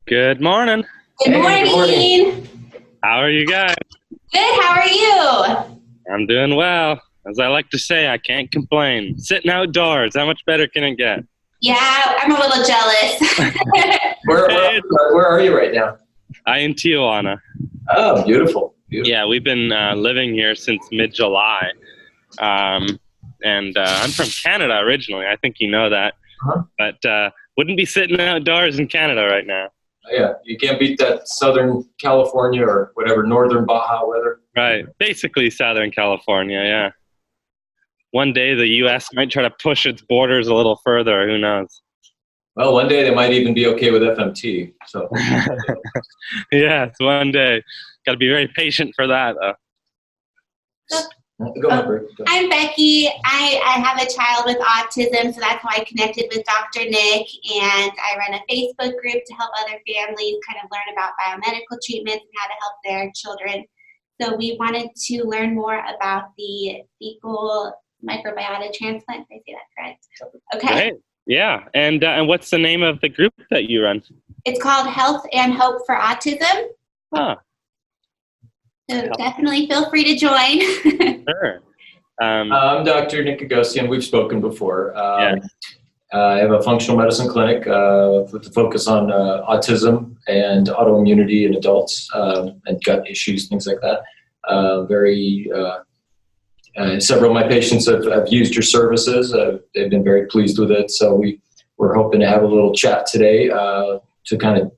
Good morning. Good Hey, good morning. How are you guys? Good, how are you? I'm doing well. As I like to say, I can't complain. Sitting outdoors, how much better can it get? Yeah, I'm a little jealous. Where are you right now? I'm in Tijuana. Oh, beautiful. Beautiful. Yeah, we've been living here since mid-July. And I'm from Canada originally. I think you know that. Uh-huh. But wouldn't be sitting outdoors in Canada right now. Yeah, you can't beat that Southern California or whatever, Northern Baja weather. Right. Basically Southern California, yeah. One day the U.S. might try to push its borders a little further. Who knows? Well, one day they might even be okay with FMT. So Yes, one day. Got to be very patient for that, though. Go ahead, Bert. Go. I'm Becky. I have a child with autism, so that's how I connected with Dr. Nick, and I run a Facebook group to help other families kind of learn about biomedical treatments and how to help their children. So we wanted to learn more about the fecal microbiota transplant. Did I say that correct? Okay. Great. Yeah. And what's the name of the group that you run? It's called Health and Hope for Autism. Ah, So definitely feel free to join. sure. I'm Dr. Nick Agosian. We've spoken before. Yes. I have a functional medicine clinic with the focus on autism and autoimmunity in adults and gut issues, things like that. Several of my patients have used your services. They've been very pleased with it. So we're hoping to have a little chat today to kind of,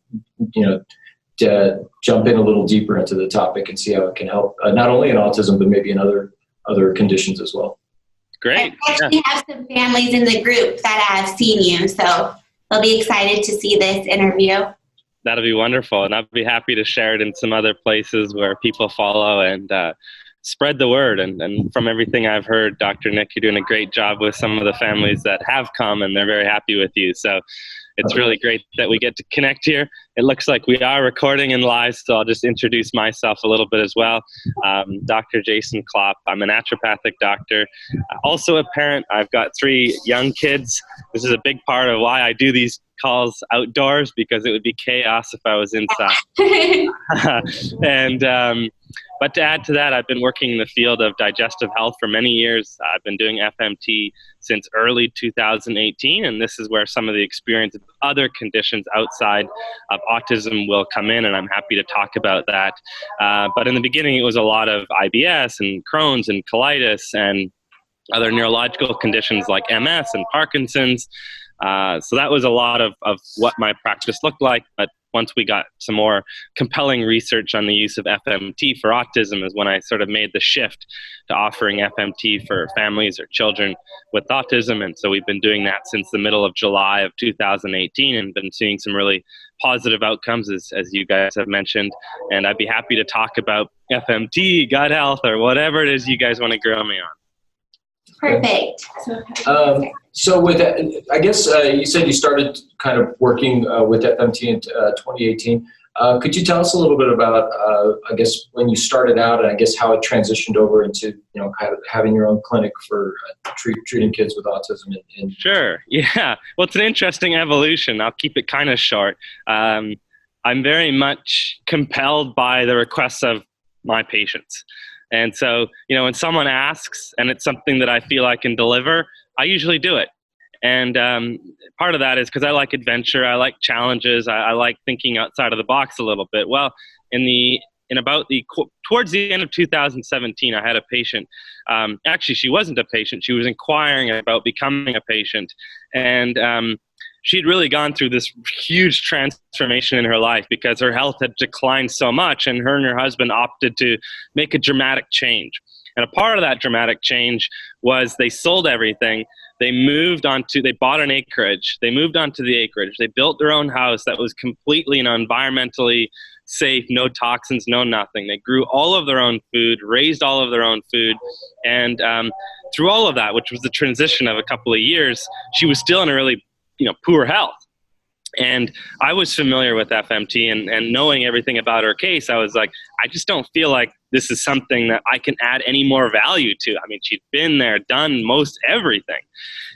jump in a little deeper into the topic and see how it can help, not only in autism, but maybe in other conditions as well. Great. I actually have some families in the group that have seen you, so they'll be excited to see this interview. That'll be wonderful. And I'll be happy to share it in some other places where people follow and spread the word. And from everything I've heard, Dr. Nick, you're doing a great job with some of the families that have come and they're very happy with you. So it's really great that we get to connect here. It looks like we are recording and live, so I'll just introduce myself a little bit as well. Dr. Jason Klop. I'm a naturopathic doctor, also a parent. I've got 3 young kids. This is a big part of why I do these calls outdoors, because it would be chaos if I was inside. But to add to that, I've been working in the field of digestive health for many years. I've been doing FMT since early 2018, and this is where some of the experience of other conditions outside of autism will come in, and I'm happy to talk about that. But in the beginning, it was a lot of IBS and Crohn's and colitis and other neurological conditions like MS and Parkinson's. So that was a lot of what my practice looked like. But once we got some more compelling research on the use of FMT for autism is when I sort of made the shift to offering FMT for families or children with autism. And so we've been doing that since the middle of July of 2018 and been seeing some really positive outcomes, as you guys have mentioned. And I'd be happy to talk about FMT, gut health, or whatever it is you guys want to grill me on. Perfect. So with that, I guess you said you started kind of working with FMT in 2018. Could you tell us a little bit about, I guess, when you started out, and I guess how it transitioned over into, kind of having your own clinic for treating kids with autism? Sure. Yeah. Well, it's an interesting evolution. I'll keep it kind of short. I'm very much compelled by the requests of my patients. And so, when someone asks and it's something that I feel I can deliver, I usually do it. And part of that is because I like adventure, I like challenges, I like thinking outside of the box a little bit. Well, towards the end of 2017, I had a patient. Actually, she wasn't a patient. She was inquiring about becoming a patient. And she'd really gone through this huge transformation in her life because her health had declined so much, and her husband opted to make a dramatic change. And a part of that dramatic change was they sold everything. They bought an acreage. They moved onto the acreage. They built their own house that was completely environmentally safe, no toxins, no nothing. They grew all of their own food, raised all of their own food. And through all of that, which was the transition of a couple of years, she was still in a really poor health. And I was familiar with FMT and knowing everything about her case, I was like, I just don't feel like this is something that I can add any more value to. I mean, she'd been there, done most everything.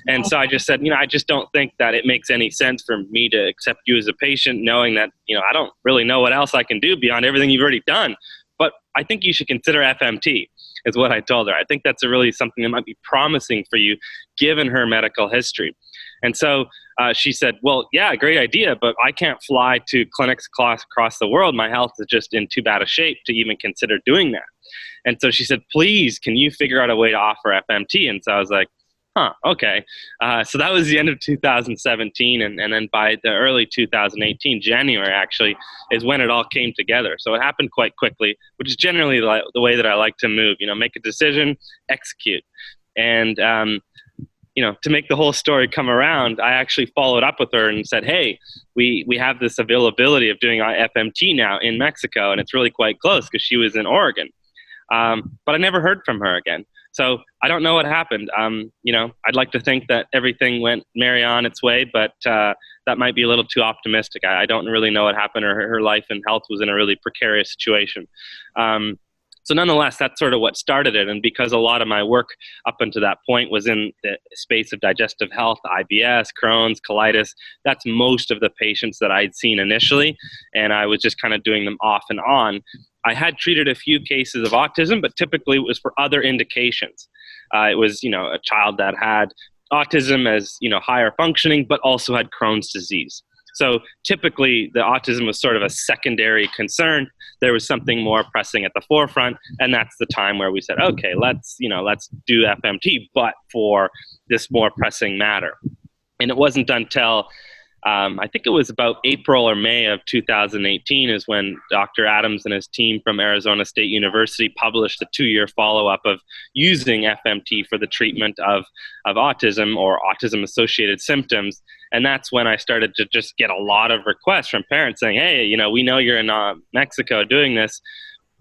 And so I just said, I just don't think that it makes any sense for me to accept you as a patient, knowing that, I don't really know what else I can do beyond everything you've already done. But I think you should consider FMT, is what I told her. I think that's really something that might be promising for you, given her medical history. And so she said, well, yeah, great idea, but I can't fly to clinics across the world. My health is just in too bad a shape to even consider doing that. And so she said, please, can you figure out a way to offer FMT? And so I was like, okay. So that was the end of 2017. And then by the early 2018, January actually, is when it all came together. So it happened quite quickly, which is generally the way that I like to move, make a decision, execute. And, to make the whole story come around, I actually followed up with her and said, hey, we have this availability of doing FMT now in Mexico, and it's really quite close because she was in Oregon. But I never heard from her again. So I don't know what happened. I'd like to think that everything went merry on its way, but that might be a little too optimistic. I don't really know what happened. Her life and health was in a really precarious situation. So nonetheless, that's sort of what started it. And because a lot of my work up until that point was in the space of digestive health, IBS, Crohn's, colitis, that's most of the patients that I'd seen initially. And I was just kind of doing them off and on. I had treated a few cases of autism, but typically it was for other indications. It was, a child that had autism as, higher functioning, but also had Crohn's disease. So typically the autism was sort of a secondary concern. There was something more pressing at the forefront. And that's the time where we said, okay, let's do FMT, but for this more pressing matter. And it wasn't until I think it was about April or May of 2018 is when Dr. Adams and his team from Arizona State University published a 2-year follow-up of using FMT for the treatment of autism or autism-associated symptoms. And that's when I started to just get a lot of requests from parents saying, hey, we know you're in Mexico doing this.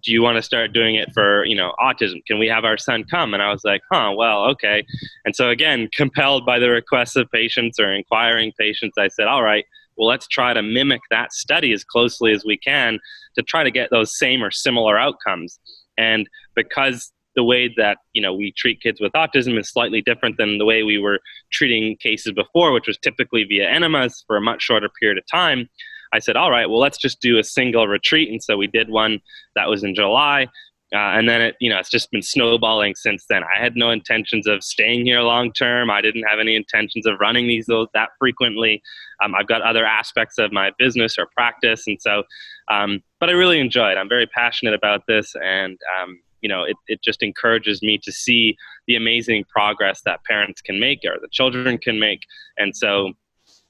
Do you want to start doing it for, autism? Can we have our son come? And I was like, well, okay. And so again, compelled by the requests of patients or inquiring patients, I said, all right, well, let's try to mimic that study as closely as we can to try to get those same or similar outcomes. And because the way that, we treat kids with autism is slightly different than the way we were treating cases before, which was typically via enemas for a much shorter period of time, I said, all right, well, let's just do a single retreat. And so we did one that was in July. And then it's just been snowballing since then. I had no intentions of staying here long term. I didn't have any intentions of running these that frequently. I've got other aspects of my business or practice. And so, but I really enjoy it. I'm very passionate about this. And, it just encourages me to see the amazing progress that parents can make or the children can make. And so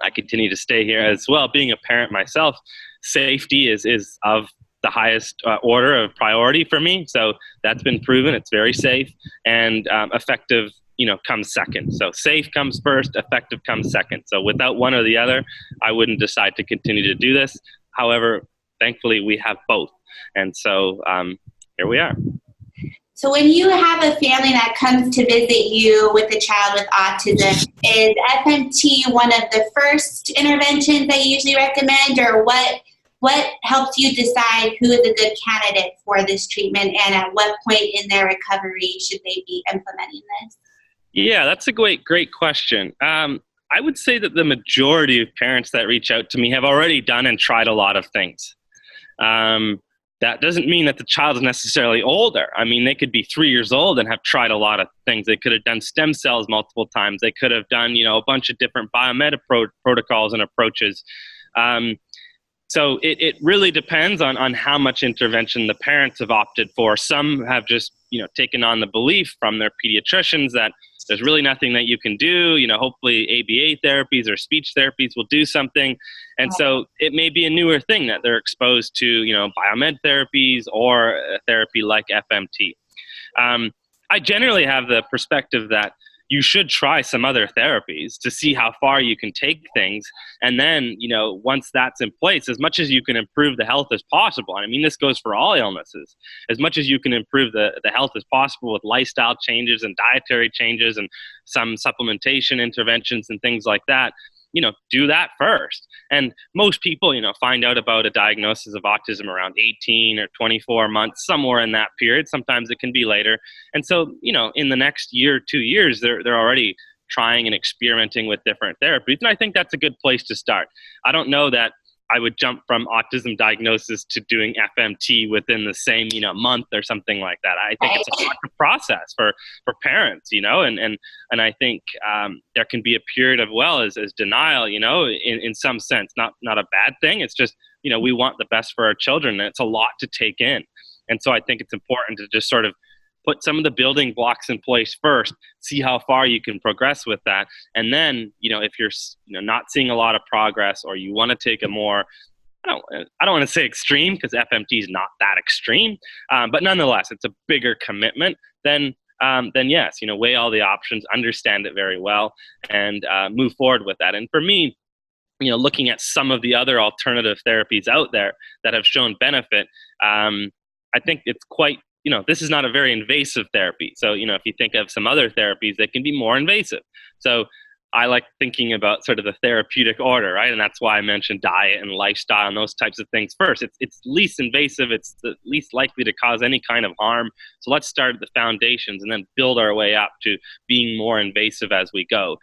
I continue to stay here as well. Being a parent myself, safety is of the highest order of priority for me. So that's been proven. It's very safe, and effective, comes second. So safe comes first, effective comes second. So without one or the other, I wouldn't decide to continue to do this. However, thankfully we have both. And so here we are. So when you have a family that comes to visit you with a child with autism, is FMT one of the first interventions that you usually recommend, or what helps you decide who is a good candidate for this treatment, and at what point in their recovery should they be implementing this? Yeah, that's a great question. I would say that the majority of parents that reach out to me have already done and tried a lot of things. That doesn't mean that the child is necessarily older. I mean, they could be 3 years old and have tried a lot of things. They could have done stem cells multiple times. They could have done, a bunch of different biomed protocols and approaches. So it really depends on how much intervention the parents have opted for. Some have just, taken on the belief from their pediatricians that there's really nothing that you can do. Hopefully ABA therapies or speech therapies will do something. And so it may be a newer thing that they're exposed to, biomed therapies or a therapy like FMT. I generally have the perspective that you should try some other therapies to see how far you can take things. And then, once that's in place, as much as you can improve the health as possible, and I mean, this goes for all illnesses, as much as you can improve the health as possible with lifestyle changes and dietary changes and some supplementation interventions and things like that, do that first. And most people, find out about a diagnosis of autism around 18 or 24 months, somewhere in that period. Sometimes it can be later. And so, in the next year, 2 years, they're already trying and experimenting with different therapies. And I think that's a good place to start. I don't know that I would jump from autism diagnosis to doing FMT within the same, month or something like that. I think it's a hard process for parents, and I think there can be a period of, as denial, in some sense, not a bad thing. It's just, we want the best for our children, and it's a lot to take in. And so I think it's important to just sort of put some of the building blocks in place first, see how far you can progress with that. And then, if you're not seeing a lot of progress, or you want to take a more, I don't want to say extreme, because FMT is not that extreme, but nonetheless, it's a bigger commitment, then yes, weigh all the options, understand it very well, and move forward with that. And for me, looking at some of the other alternative therapies out there that have shown benefit, I think it's quite, this is not a very invasive therapy. So, if you think of some other therapies, they can be more invasive. So I like thinking about sort of the therapeutic order, right? And that's why I mentioned diet and lifestyle and those types of things first. It's least invasive. It's the least likely to cause any kind of harm. So let's start at the foundations and then build our way up to being more invasive as we go,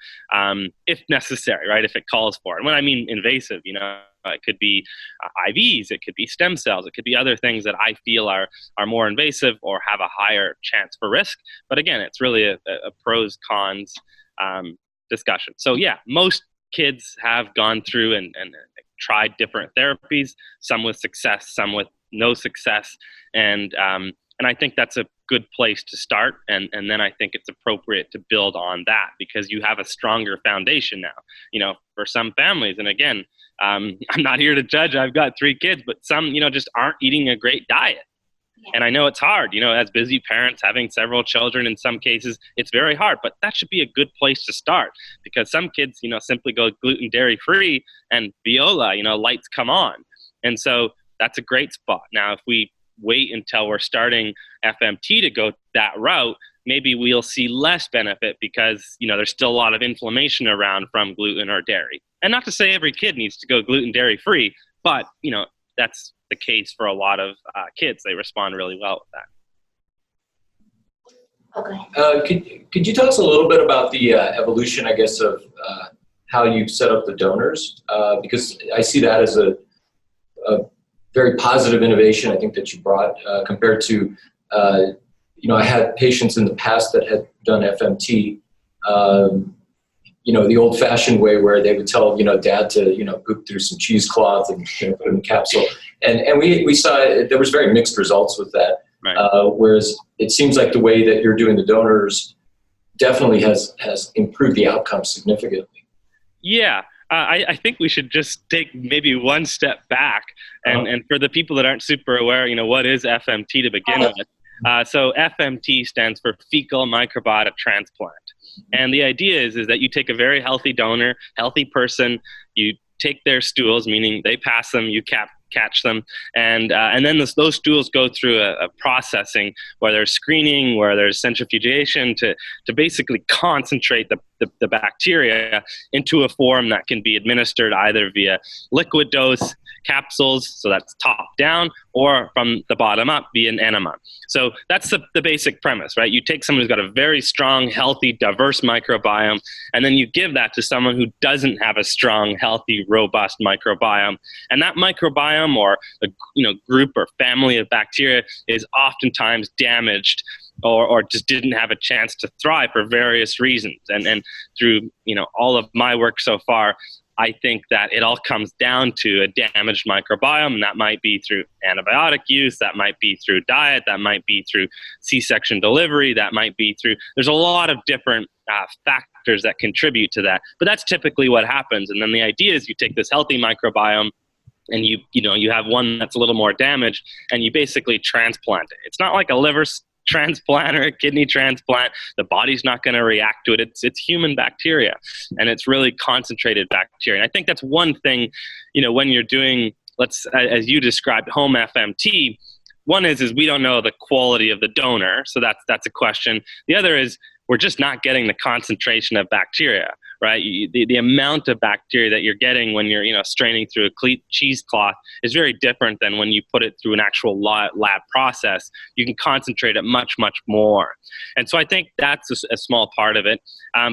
if necessary, right? If it calls for it. And when I mean invasive, it could be IVs, it could be stem cells, it could be other things that I feel are more invasive or have a higher chance for risk. But again, it's really a pros, cons discussion. So yeah, most kids have gone through and tried different therapies, some with success, some with no success. And I think that's a good place to start. And then I think it's appropriate to build on that, because you have a stronger foundation now, for some families. And again, I'm not here to judge. I've got 3 kids, but some, just aren't eating a great diet. Yeah. And I know it's hard, as busy parents having several children, in some cases, it's very hard, but that should be a good place to start, because some kids, simply go gluten, dairy free, and viola, lights come on. And so that's a great spot. Now, if we wait until we're starting FMT to go that route, maybe we'll see less benefit, because, there's still a lot of inflammation around from gluten or dairy. And not to say every kid needs to go gluten, dairy free, but, that's the case for a lot of kids. They respond really well with that. Okay. Could you tell us a little bit about the evolution, I guess, of how you set up the donors? Because I see that as a very positive innovation, I think, that you brought compared to, I had patients in the past that had done FMT, the old-fashioned way, where they would tell, dad to, poop through some cheesecloth and put it in a capsule. And we saw there was very mixed results with that. Right. Whereas it seems like the way that you're doing the donors definitely has improved the outcome significantly. Yeah. I think we should just take maybe one step back. And for the people that aren't super aware, what is FMT to begin with? So FMT stands for fecal microbiota transplant. And the idea is that you take a very healthy donor, healthy person, you take their stools, meaning they pass them, you catch them, and then those stools go through a processing where there's screening, where there's centrifugation to basically concentrate the bacteria into a form that can be administered either via liquid dose, capsules, so that's top down, or from the bottom up via an enema. So that's the basic premise, right? You take someone who's got a very strong, healthy, diverse microbiome, and then you give that to someone who doesn't have a strong, healthy, robust microbiome. And that microbiome, or a group or family of bacteria, is oftentimes damaged or just didn't have a chance to thrive for various reasons. And through all of my work so far, I think that it all comes down to a damaged microbiome, and that might be through antibiotic use, that might be through diet, that might be through C-section delivery, that might be through, there's a lot of different factors that contribute to that. But that's typically what happens. And then the idea is you take this healthy microbiome and you have one that's a little more damaged, and you basically transplant it. It's not like a liver transplant or a kidney transplant. The body's not going to react to it. It's human bacteria, and it's really concentrated bacteria. And I think that's one thing, when you're doing, as you described, home FMT, one is we don't know the quality of the donor, so that's a question. The other is we're just not getting the concentration of bacteria, right? The amount of bacteria that you're getting when you're, straining through a cheesecloth is very different than when you put it through an actual lab process. You can concentrate it much, much more. And so I think that's a small part of it.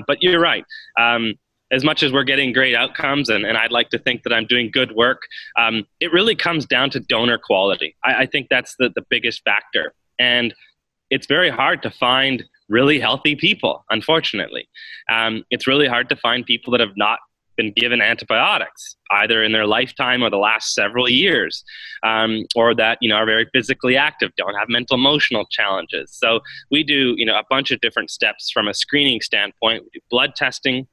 But you're right. As much as we're getting great outcomes, and I'd like to think that I'm doing good work, it really comes down to donor quality. I think that's the biggest factor. And it's very hard to find really healthy people, unfortunately. It's really hard to find people that have not been given antibiotics, either in their lifetime or the last several years, or that, are very physically active, don't have mental emotional challenges. So we do, a bunch of different steps from a screening standpoint. We do blood testing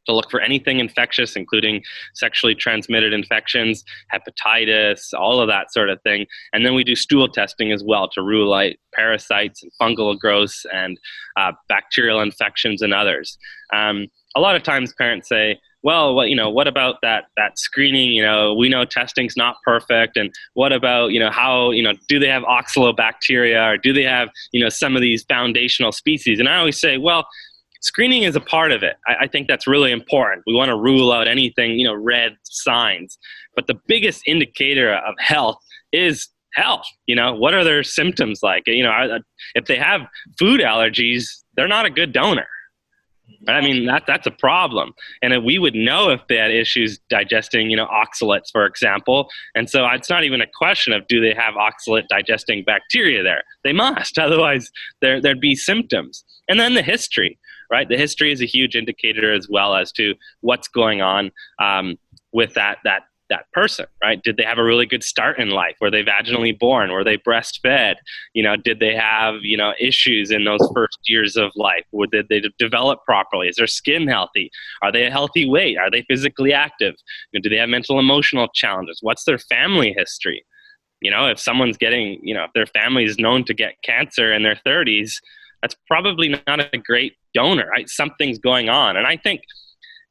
to look for anything infectious, including sexually transmitted infections, hepatitis, all of that sort of thing. And then we do stool testing as well to rule out parasites and fungal growths and bacterial infections and others. A lot of times parents say, well, what about that screening? We know testing's not perfect. And what about, how, do they have oxalobacteria, or do they have, some of these foundational species? And I always say, well, screening is a part of it. I think that's really important. We want to rule out anything, red signs. But the biggest indicator of health is health. What are their symptoms like? If they have food allergies, they're not a good donor. I mean, that's a problem. And we would know if they had issues digesting, oxalates, for example. And so it's not even a question of, do they have oxalate digesting bacteria there? They must, otherwise there'd be symptoms. And then the history, right? The history is a huge indicator as well as to what's going on with that person, right? Did they have a really good start in life? Were they vaginally born? Were they breastfed? Did they have, issues in those first years of life? Did they develop properly? Is their skin healthy? Are they a healthy weight? Are they physically active? Do they have mental emotional challenges? What's their family history? If someone's getting, if their family is known to get cancer in their 30s, that's probably not a great donor, right? Something's going on. And I think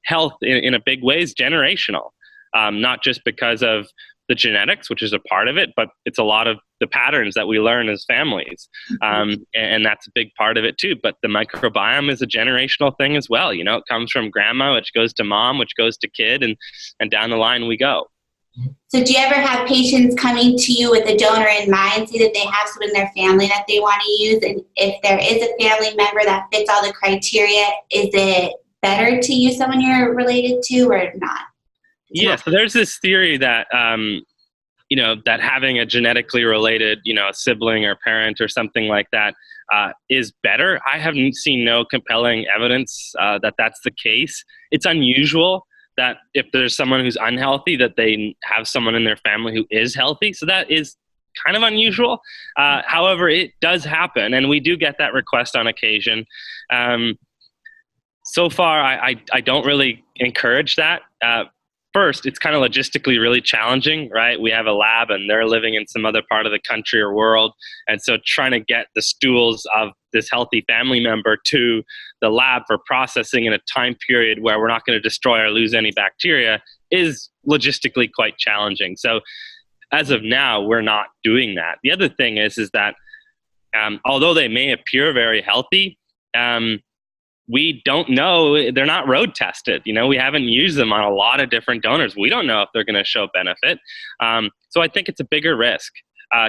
health in a big way is generational. Not just because of the genetics, which is a part of it, but it's a lot of the patterns that we learn as families. And that's a big part of it too. But the microbiome is a generational thing as well. It comes from grandma, which goes to mom, which goes to kid, and down the line we go. So do you ever have patients coming to you with a donor in mind, say that they have someone in their family that they want to use? And if there is a family member that fits all the criteria, is it better to use someone you're related to or not? Yeah, so there's this theory that, that having a genetically related, sibling or parent or something like that is better. I haven't seen no compelling evidence that that's the case. It's unusual that if there's someone who's unhealthy, that they have someone in their family who is healthy. So that is kind of unusual. However, it does happen, and we do get that request on occasion. So far, I don't really encourage that. First, it's kind of logistically really challenging, right? We have a lab and they're living in some other part of the country or world. And so trying to get the stools of this healthy family member to the lab for processing in a time period where we're not going to destroy or lose any bacteria is logistically quite challenging. So as of now, we're not doing that. The other thing is that although they may appear very healthy, we don't know, they're not road tested. We haven't used them on a lot of different donors. We don't know if they're going to show benefit. So I think it's a bigger risk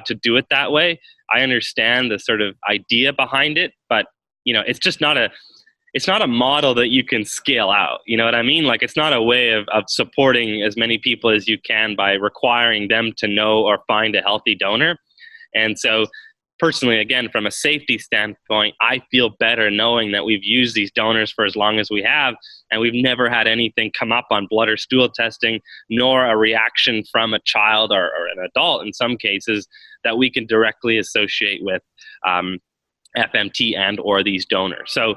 to do it that way. I understand the sort of idea behind it, but it's just not a model that you can scale out. You know what I mean? Like, it's not a way of supporting as many people as you can by requiring them to know or find a healthy donor. And so personally, again, from a safety standpoint, I feel better knowing that we've used these donors for as long as we have, and we've never had anything come up on blood or stool testing, nor a reaction from a child or an adult in some cases that we can directly associate with FMT and or these donors. So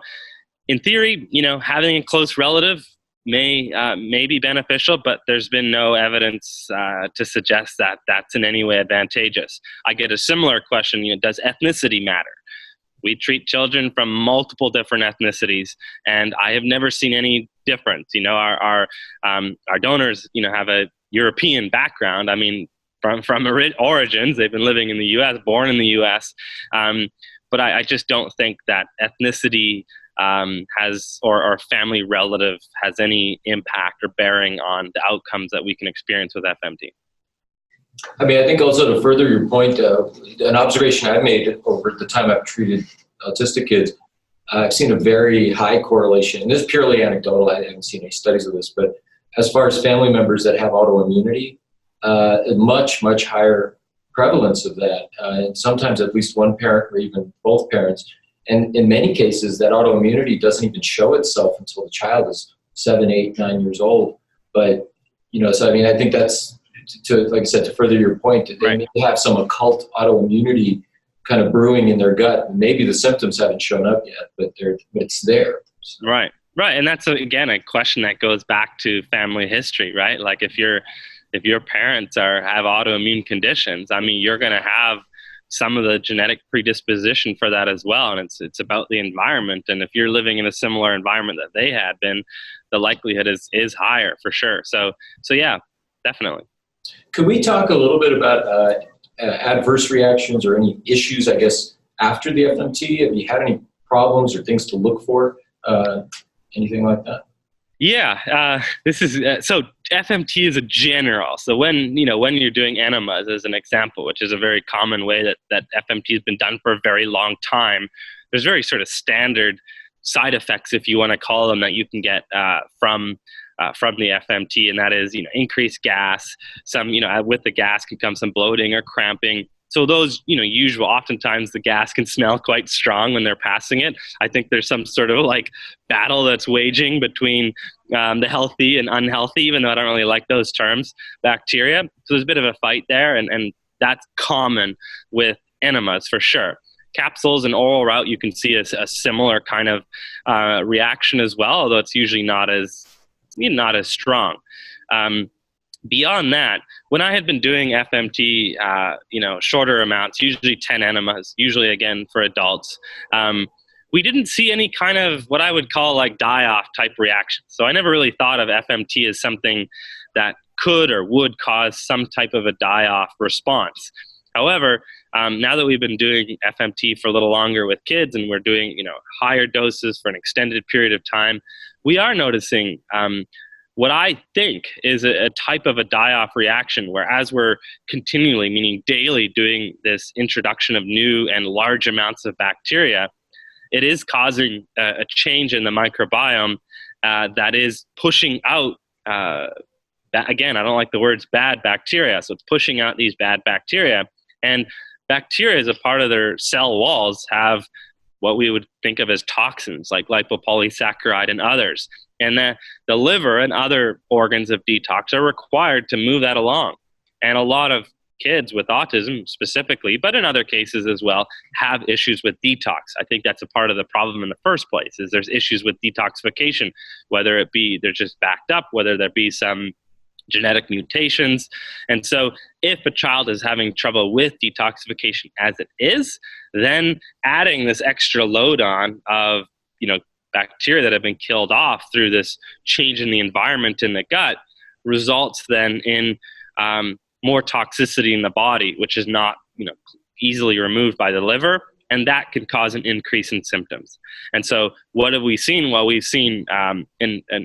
in theory, having a close relative may be beneficial, but there's been no evidence to suggest that that's in any way advantageous. I get a similar question, does ethnicity matter? We treat children from multiple different ethnicities, and I have never seen any difference. Our donors, have a European background. I mean, from origins, they've been living in the U.S., born in the U.S., but I just don't think that ethnicity has, or family relative has any impact or bearing on the outcomes that we can experience with FMT. I mean, I think also to further your point, an observation I've made over the time I've treated autistic kids, I've seen a very high correlation, and this is purely anecdotal, I haven't seen any studies of this, but as far as family members that have autoimmunity, a much, much higher prevalence of that, and sometimes at least one parent or even both parents. And in many cases, that autoimmunity doesn't even show itself until the child is 7, 8, 9 years old. But, so I mean, I think that's, like I said, to further your point, they may have some occult autoimmunity kind of brewing in their gut. Maybe the symptoms haven't shown up yet, but it's there. So. Right. And that's, again, a question that goes back to family history, right? Like if your parents have autoimmune conditions, I mean, you're going to have some of the genetic predisposition for that as well. And it's about the environment. And if you're living in a similar environment that they had been, the likelihood is higher for sure. So yeah, definitely. Could we talk a little bit about adverse reactions or any issues, I guess, after the FMT? Have you had any problems or things to look for? Anything like that? Yeah, this is so FMT is a general. So when you're doing enemas as an example, which is a very common way that FMT has been done for a very long time, there's very sort of standard side effects, if you want to call them, that you can get from the FMT, and that is increased gas. Some with the gas can come some bloating or cramping. So those, usual, oftentimes the gas can smell quite strong when they're passing it. I think there's some sort of like battle that's waging between the healthy and unhealthy, even though I don't really like those terms, bacteria. So there's a bit of a fight there, and that's common with enemas for sure. Capsules and oral route, you can see a similar kind of reaction as well, although it's usually not as strong. Beyond that, when I had been doing FMT, shorter amounts, usually 10 enemas, usually again for adults, we didn't see any kind of what I would call like die-off type reactions. So I never really thought of FMT as something that could or would cause some type of a die-off response. However, now that we've been doing FMT for a little longer with kids, and we're doing higher doses for an extended period of time, we are noticing what I think is a type of a die-off reaction, where as we're continually, meaning daily, doing this introduction of new and large amounts of bacteria, it is causing a change in the microbiome that is pushing out, again, I don't like the words bad bacteria, so it's pushing out these bad bacteria. And bacteria, as a part of their cell walls, have what we would think of as toxins like lipopolysaccharide and others. And the liver and other organs of detox are required to move that along. And a lot of kids with autism specifically, but in other cases as well, have issues with detox. I think that's a part of the problem in the first place, is there's issues with detoxification, whether it be they're just backed up, whether there be some genetic mutations. And so if a child is having trouble with detoxification as it is, then adding this extra load on of, bacteria that have been killed off through this change in the environment in the gut results then in more toxicity in the body, which is not, easily removed by the liver. And that can cause an increase in symptoms. And so what have we seen? Well, we've seen an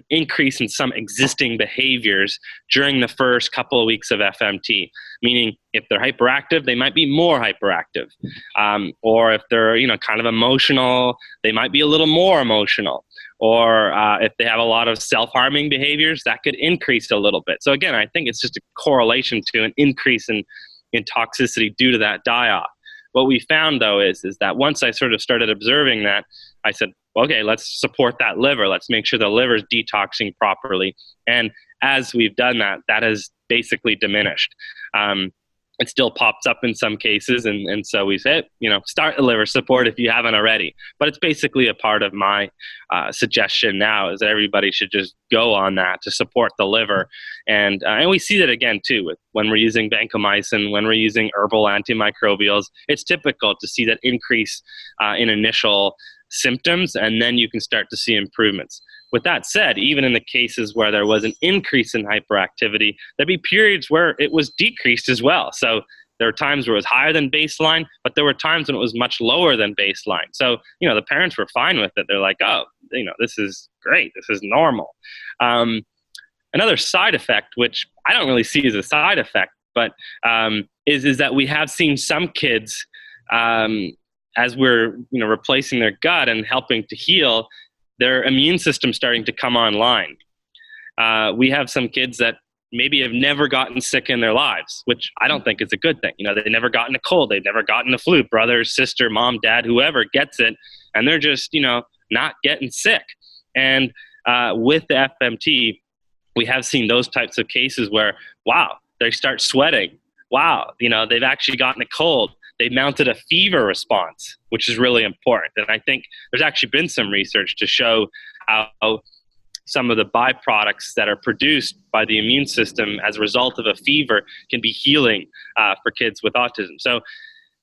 increase in some existing behaviors during the first couple of weeks of FMT, meaning if they're hyperactive, they might be more hyperactive. Or if they're kind of emotional, they might be a little more emotional. Or if they have a lot of self-harming behaviors, that could increase a little bit. So again, I think it's just a correlation to an increase in toxicity due to that die-off. What we found, though, is that once I sort of started observing that, I said, okay, let's support that liver. Let's make sure the liver is detoxing properly. And as we've done that, that has basically diminished. It still pops up in some cases, and so we say, start the liver support if you haven't already. But it's basically a part of my suggestion now, is that everybody should just go on that to support the liver. And we see that again too when we're using vancomycin, when we're using herbal antimicrobials. It's typical to see that increase in initial symptoms, and then you can start to see improvements. With that said, even in the cases where there was an increase in hyperactivity, there'd be periods where it was decreased as well. So There were times where it was higher than baseline, but there were times when it was much lower than baseline. So, the parents were fine with it. They're like, oh, this is great. This is normal. Another side effect, which I don't really see as a side effect, but is that we have seen some kids, as we're replacing their gut and helping to heal, their immune system starting to come online. We have some kids that maybe have never gotten sick in their lives, which I don't think is a good thing. They've never gotten a cold, they've never gotten a flu, brother, sister, mom, dad, whoever gets it, and they're just, not getting sick. And with the FMT, we have seen those types of cases where, wow, they start sweating. Wow, they've actually gotten a cold. They mounted a fever response, which is really important. And I think there's actually been some research to show how some of the byproducts that are produced by the immune system as a result of a fever can be healing for kids with autism. So,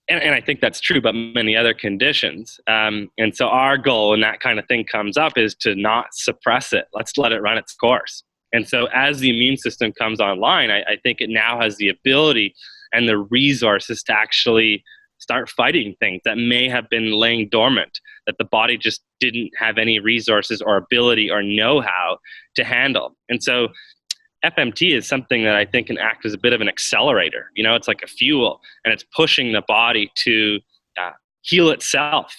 and I think that's true about many other conditions. And so our goal when that kind of thing comes up is to not suppress it. Let's let it run its course. And so as the immune system comes online, I think it now has the ability and the resources to actually start fighting things that may have been laying dormant, that the body just didn't have any resources or ability or know-how to handle. And so FMT is something that I think can act as a bit of an accelerator. It's like a fuel, and it's pushing the body to heal itself.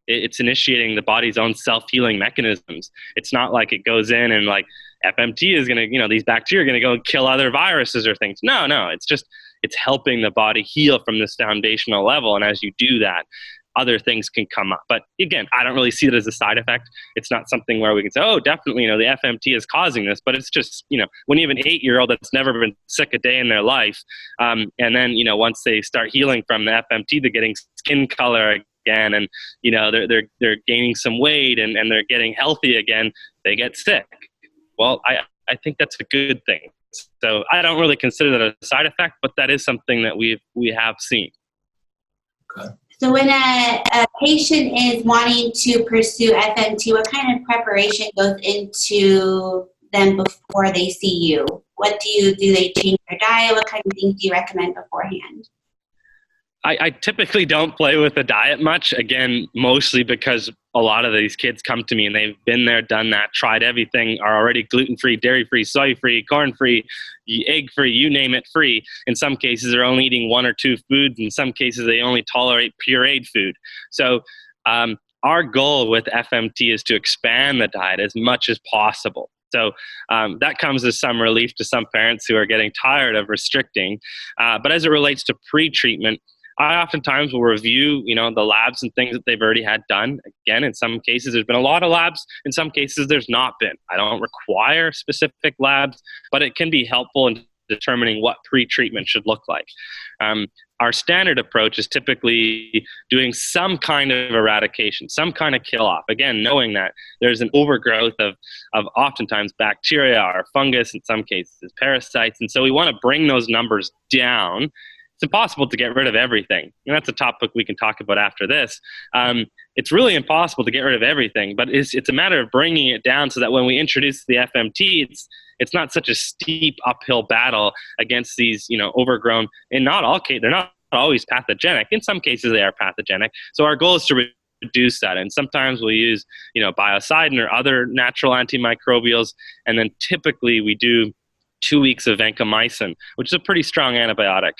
It's initiating the body's own self-healing mechanisms. It's not like it goes in and like FMT is going to, these bacteria are going to go kill other viruses or things. No, it's helping the body heal from this foundational level. And as you do that, other things can come up. But again, I don't really see it as a side effect. It's not something where we can say, oh, definitely, the FMT is causing this. But it's just, when you have an 8-year-old that's never been sick a day in their life, and then, once they start healing from the FMT, they're getting skin color again, and, they're gaining some weight and they're getting healthy again, they get sick. Well, I think that's a good thing. So I don't really consider that a side effect, but that is something that we have seen. Okay. So when a patient is wanting to pursue FMT, what kind of preparation goes into them before they see you? What do they change their diet? What kind of things do you recommend beforehand? I typically don't play with the diet much, again, mostly because a lot of these kids come to me and they've been there, done that, tried everything, are already gluten-free, dairy-free, soy-free, corn-free, egg-free, you name it, free. In some cases, they're only eating 1 or 2 foods. In some cases, they only tolerate pureed food. So our goal with FMT is to expand the diet as much as possible. So that comes as some relief to some parents who are getting tired of restricting. But as it relates to pre-treatment, I oftentimes will review, the labs and things that they've already had done. Again, in some cases, there's been a lot of labs. In some cases, there's not been. I don't require specific labs, but it can be helpful in determining what pre-treatment should look like. Our standard approach is typically doing some kind of eradication, some kind of kill-off. Again, knowing that there's an overgrowth of oftentimes bacteria or fungus, in some cases parasites. And so we want to bring those numbers down. It's impossible to get rid of everything. And that's a topic we can talk about after this. It's really impossible to get rid of everything, but it's a matter of bringing it down so that when we introduce the FMT, it's not such a steep uphill battle against these, overgrown, in not all cases, they're not always pathogenic. In some cases, they are pathogenic. So our goal is to reduce that. And sometimes we'll use, biocidin or other natural antimicrobials. And then typically we do 2 weeks of vancomycin, which is a pretty strong antibiotic,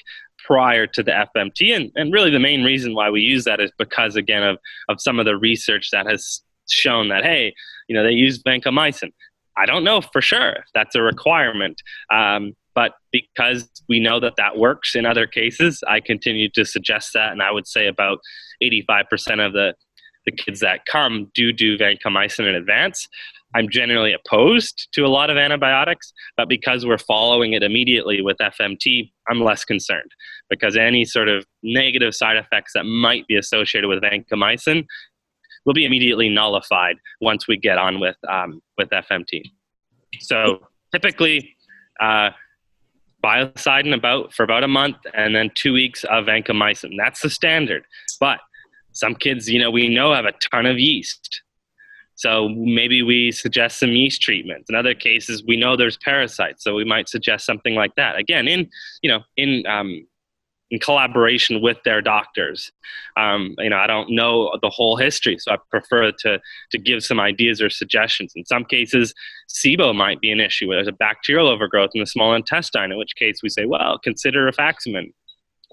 prior to the FMT. And really the main reason why we use that is because, again, of some of the research that has shown that, hey, they use vancomycin. I don't know for sure if that's a requirement, but because we know that works in other cases, I continue to suggest that. And I would say about 85% of the kids that come do vancomycin in advance. I'm generally opposed to a lot of antibiotics, but because we're following it immediately with FMT, I'm less concerned, because any sort of negative side effects that might be associated with vancomycin will be immediately nullified once we get on with FMT. So typically, biocidin for about a month, and then 2 weeks of vancomycin. That's the standard. But some kids, we know have a ton of yeast. So maybe we suggest some yeast treatments. In other cases, we know there's parasites, so we might suggest something like that. Again, in in collaboration with their doctors. I don't know the whole history, so I prefer to give some ideas or suggestions. In some cases, SIBO might be an issue, where there's a bacterial overgrowth in the small intestine, in which case we say, well, consider rifaximin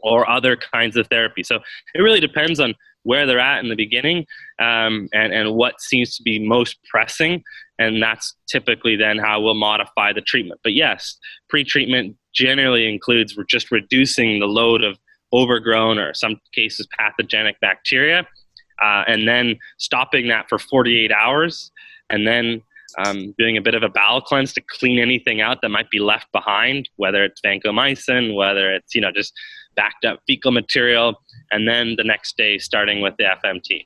or other kinds of therapy. So it really depends on where they're at in the beginning, and what seems to be most pressing, and that's typically then how we'll modify the treatment. But yes, pre-treatment generally includes just reducing the load of overgrown, or some cases pathogenic bacteria, and then stopping that for 48 hours, and then doing a bit of a bowel cleanse to clean anything out that might be left behind, whether it's vancomycin, whether it's just backed up fecal material, and then the next day starting with the FMT.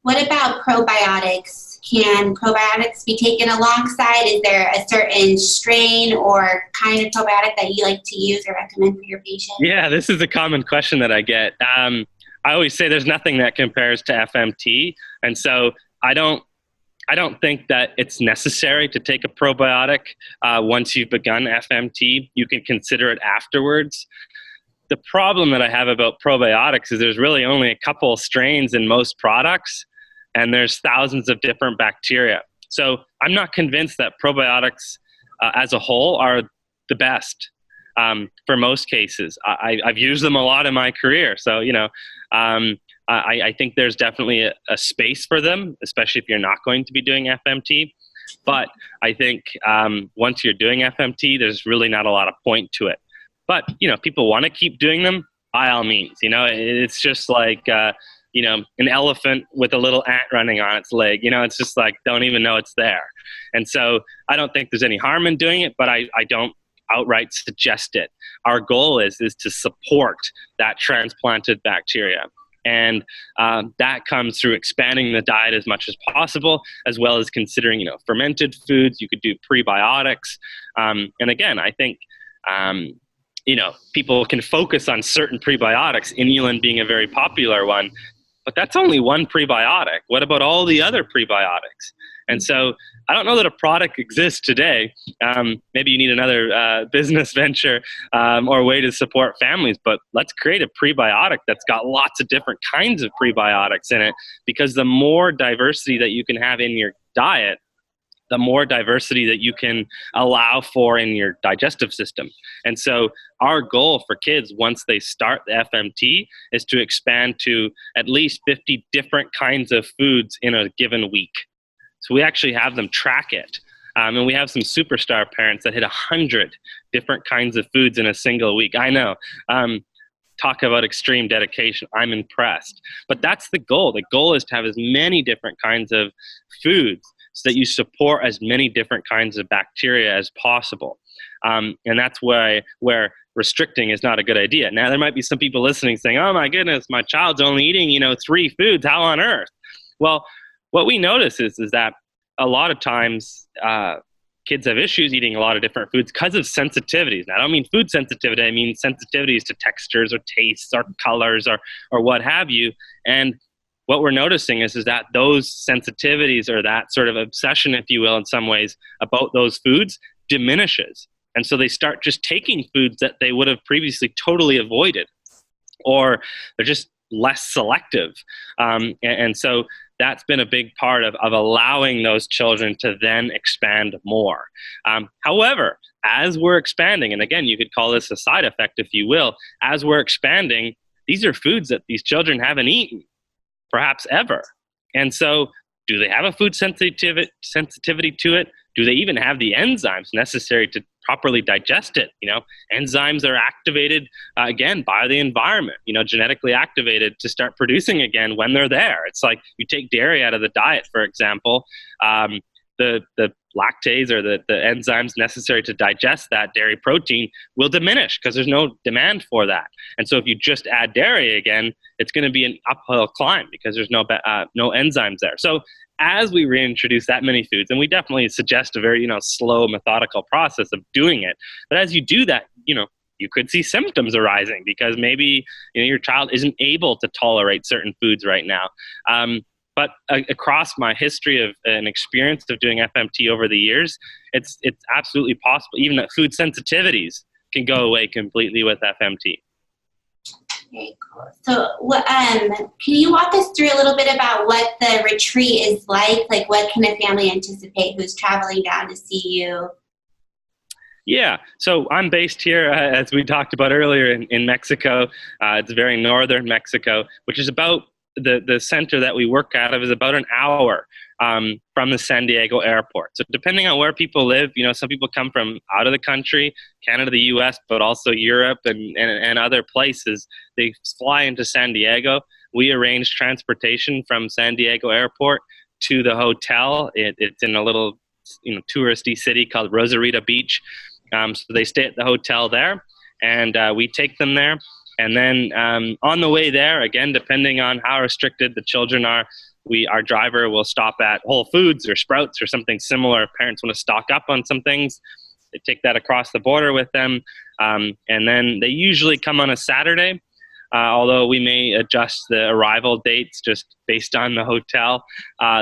What about probiotics? Can probiotics be taken alongside? Is there a certain strain or kind of probiotic that you like to use or recommend for your patients? Yeah, this is a common question that I get. I always say there's nothing that compares to FMT, and so I don't think that it's necessary to take a probiotic once you've begun FMT. You can consider it afterwards. The problem that I have about probiotics is there's really only a couple of strains in most products, and there's thousands of different bacteria. So I'm not convinced that probiotics as a whole are the best for most cases. I've used them a lot in my career. So, I think there's definitely a space for them, especially if you're not going to be doing FMT. But I think once you're doing FMT, there's really not a lot of point to it. But, people want to keep doing them, by all means. It's just like, an elephant with a little ant running on its leg. It's just like, don't even know it's there. And so I don't think there's any harm in doing it, but I don't outright suggest it. Our goal is to support that transplanted bacteria. And that comes through expanding the diet as much as possible, as well as considering, fermented foods. You could do prebiotics. And again, I think, people can focus on certain prebiotics, inulin being a very popular one, but that's only one prebiotic. What about all the other prebiotics? And so I don't know that a product exists today. Maybe you need another business venture or way to support families, but let's create a prebiotic that's got lots of different kinds of prebiotics in it, because the more diversity that you can have in your diet, the more diversity that you can allow for in your digestive system. And so our goal for kids once they start the FMT is to expand to at least 50 different kinds of foods in a given week. So we actually have them track it. And we have some superstar parents that hit 100 different kinds of foods in a single week. I know. Talk about extreme dedication. I'm impressed. But that's the goal. The goal is to have as many different kinds of foods so that you support as many different kinds of bacteria as possible. And that's where restricting is not a good idea. Now, there might be some people listening saying, oh my goodness, my child's only eating, 3 foods. How on earth? Well, what we notice is that a lot of times kids have issues eating a lot of different foods because of sensitivities. Now, I don't mean food sensitivity. I mean sensitivities to textures or tastes or colors or what have you. And what we're noticing is that those sensitivities, or that sort of obsession, if you will, in some ways, about those foods diminishes. And so they start just taking foods that they would have previously totally avoided, or they're just less selective. And so that's been a big part of allowing those children to then expand more. However, as we're expanding, and again, you could call this a side effect, if you will, as we're expanding, these are foods that these children haven't eaten perhaps ever. And so do they have a food sensitivity to it? Do they even have the enzymes necessary to properly digest it? Enzymes are activated, again, by the environment, genetically activated to start producing again when they're there. It's like you take dairy out of the diet, for example, the lactase or the enzymes necessary to digest that dairy protein will diminish because there's no demand for that. And so if you just add dairy again, it's going to be an uphill climb because there's no enzymes there. So as we reintroduce that many foods, and we definitely suggest a very slow, methodical process of doing it, but as you do that, you could see symptoms arising because maybe your child isn't able to tolerate certain foods right now. But across my history of an experience of doing FMT over the years, it's absolutely possible. Even that food sensitivities can go away completely with FMT. Very cool. So, can you walk us through a little bit about what the retreat is like? Like, what can a family anticipate who's traveling down to see you? Yeah, so I'm based here, as we talked about earlier, in Mexico. It's very northern Mexico, which is about the center that we work out of is about an hour from the San Diego airport. So depending on where people live, some people come from out of the country, Canada, the US, but also Europe and other places. They fly into San Diego. We arrange transportation from San Diego airport to the hotel. It's in a little touristy city called Rosarito Beach. So they stay at the hotel there, and we take them there. And then on the way there, again, depending on how restricted the children are, our driver will stop at Whole Foods or Sprouts or something similar. If parents want to stock up on some things, they take that across the border with them. And then they usually come on a Saturday, although we may adjust the arrival dates just based on the hotel.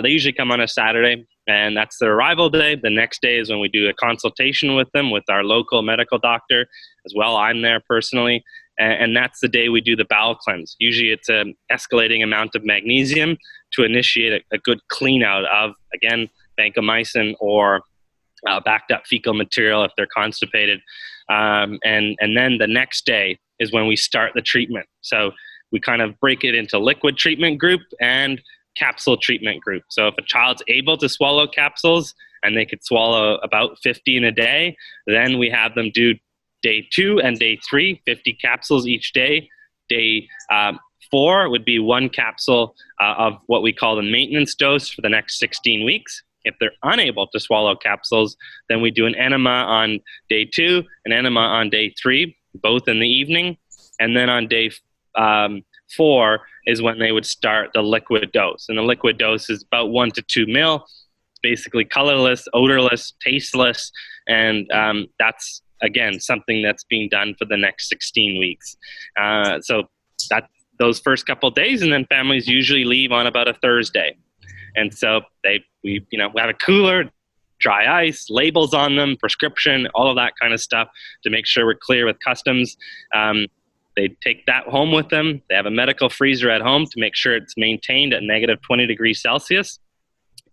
They usually come on a Saturday, and that's their arrival day. The next day is when we do a consultation with them with our local medical doctor as well. I'm there personally. And that's the day we do the bowel cleanse. Usually it's an escalating amount of magnesium to initiate a good clean out of, again, vancomycin or backed up fecal material if they're constipated. And then the next day is when we start the treatment. So we kind of break it into liquid treatment group and capsule treatment group. So if a child's able to swallow capsules and they could swallow about 50 in a day, then we have them do Day 2 and Day 3, 50 capsules each day. Day 4 would be 1 capsule of what we call the maintenance dose for the next 16 weeks. If they're unable to swallow capsules, then we do an enema on Day 2, an enema on Day 3, both in the evening. And then on Day 4 is when they would start the liquid dose. And the liquid dose is about 1 to 2 ml. It's basically colorless, odorless, tasteless, and that's again, something that's being done for the next 16 weeks. So that those first couple of days, and then families usually leave on about a Thursday. And so we have a cooler, dry ice, labels on them, prescription, all of that kind of stuff to make sure we're clear with customs. They take that home with them. They have a medical freezer at home to make sure it's maintained at negative 20 degrees Celsius.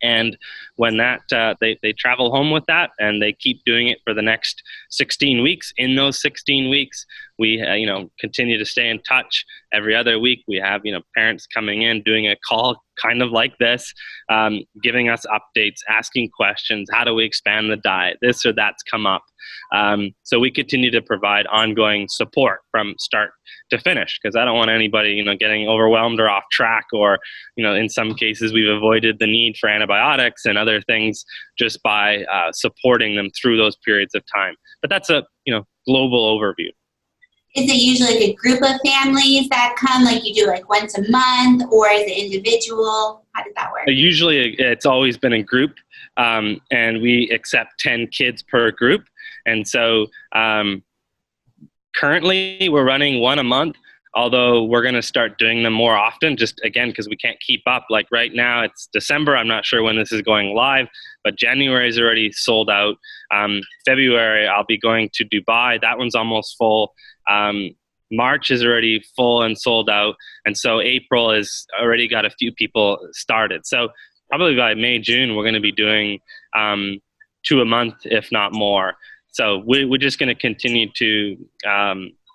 And when that they travel home with that, and they keep doing it for the next 16 weeks. In those 16 weeks, we continue to stay in touch. Every other week, we have parents coming in, doing a call kind of like this, giving us updates, asking questions. How do we expand the diet? This or that's come up. So we continue to provide ongoing support from start to finish, because I don't want anybody getting overwhelmed or off track, or in some cases we've avoided the need for antibiotics and other things just by supporting them through those periods of time. But that's a global overview. Is it usually like a group of families that come, like you do like once a month, or is it individual? How does that work? Usually it's always been in group, and we accept 10 kids per group. And so currently we're running 1 a month, although we're going to start doing them more often, just again, because we can't keep up. Like right now it's December. I'm not sure when this is going live, but January is already sold out. February, I'll be going to Dubai. That one's almost full. March is already full and sold out. And so April has already got a few people started. So probably by May, June, we're going to be doing 2 a month, if not more. So we're just going to continue to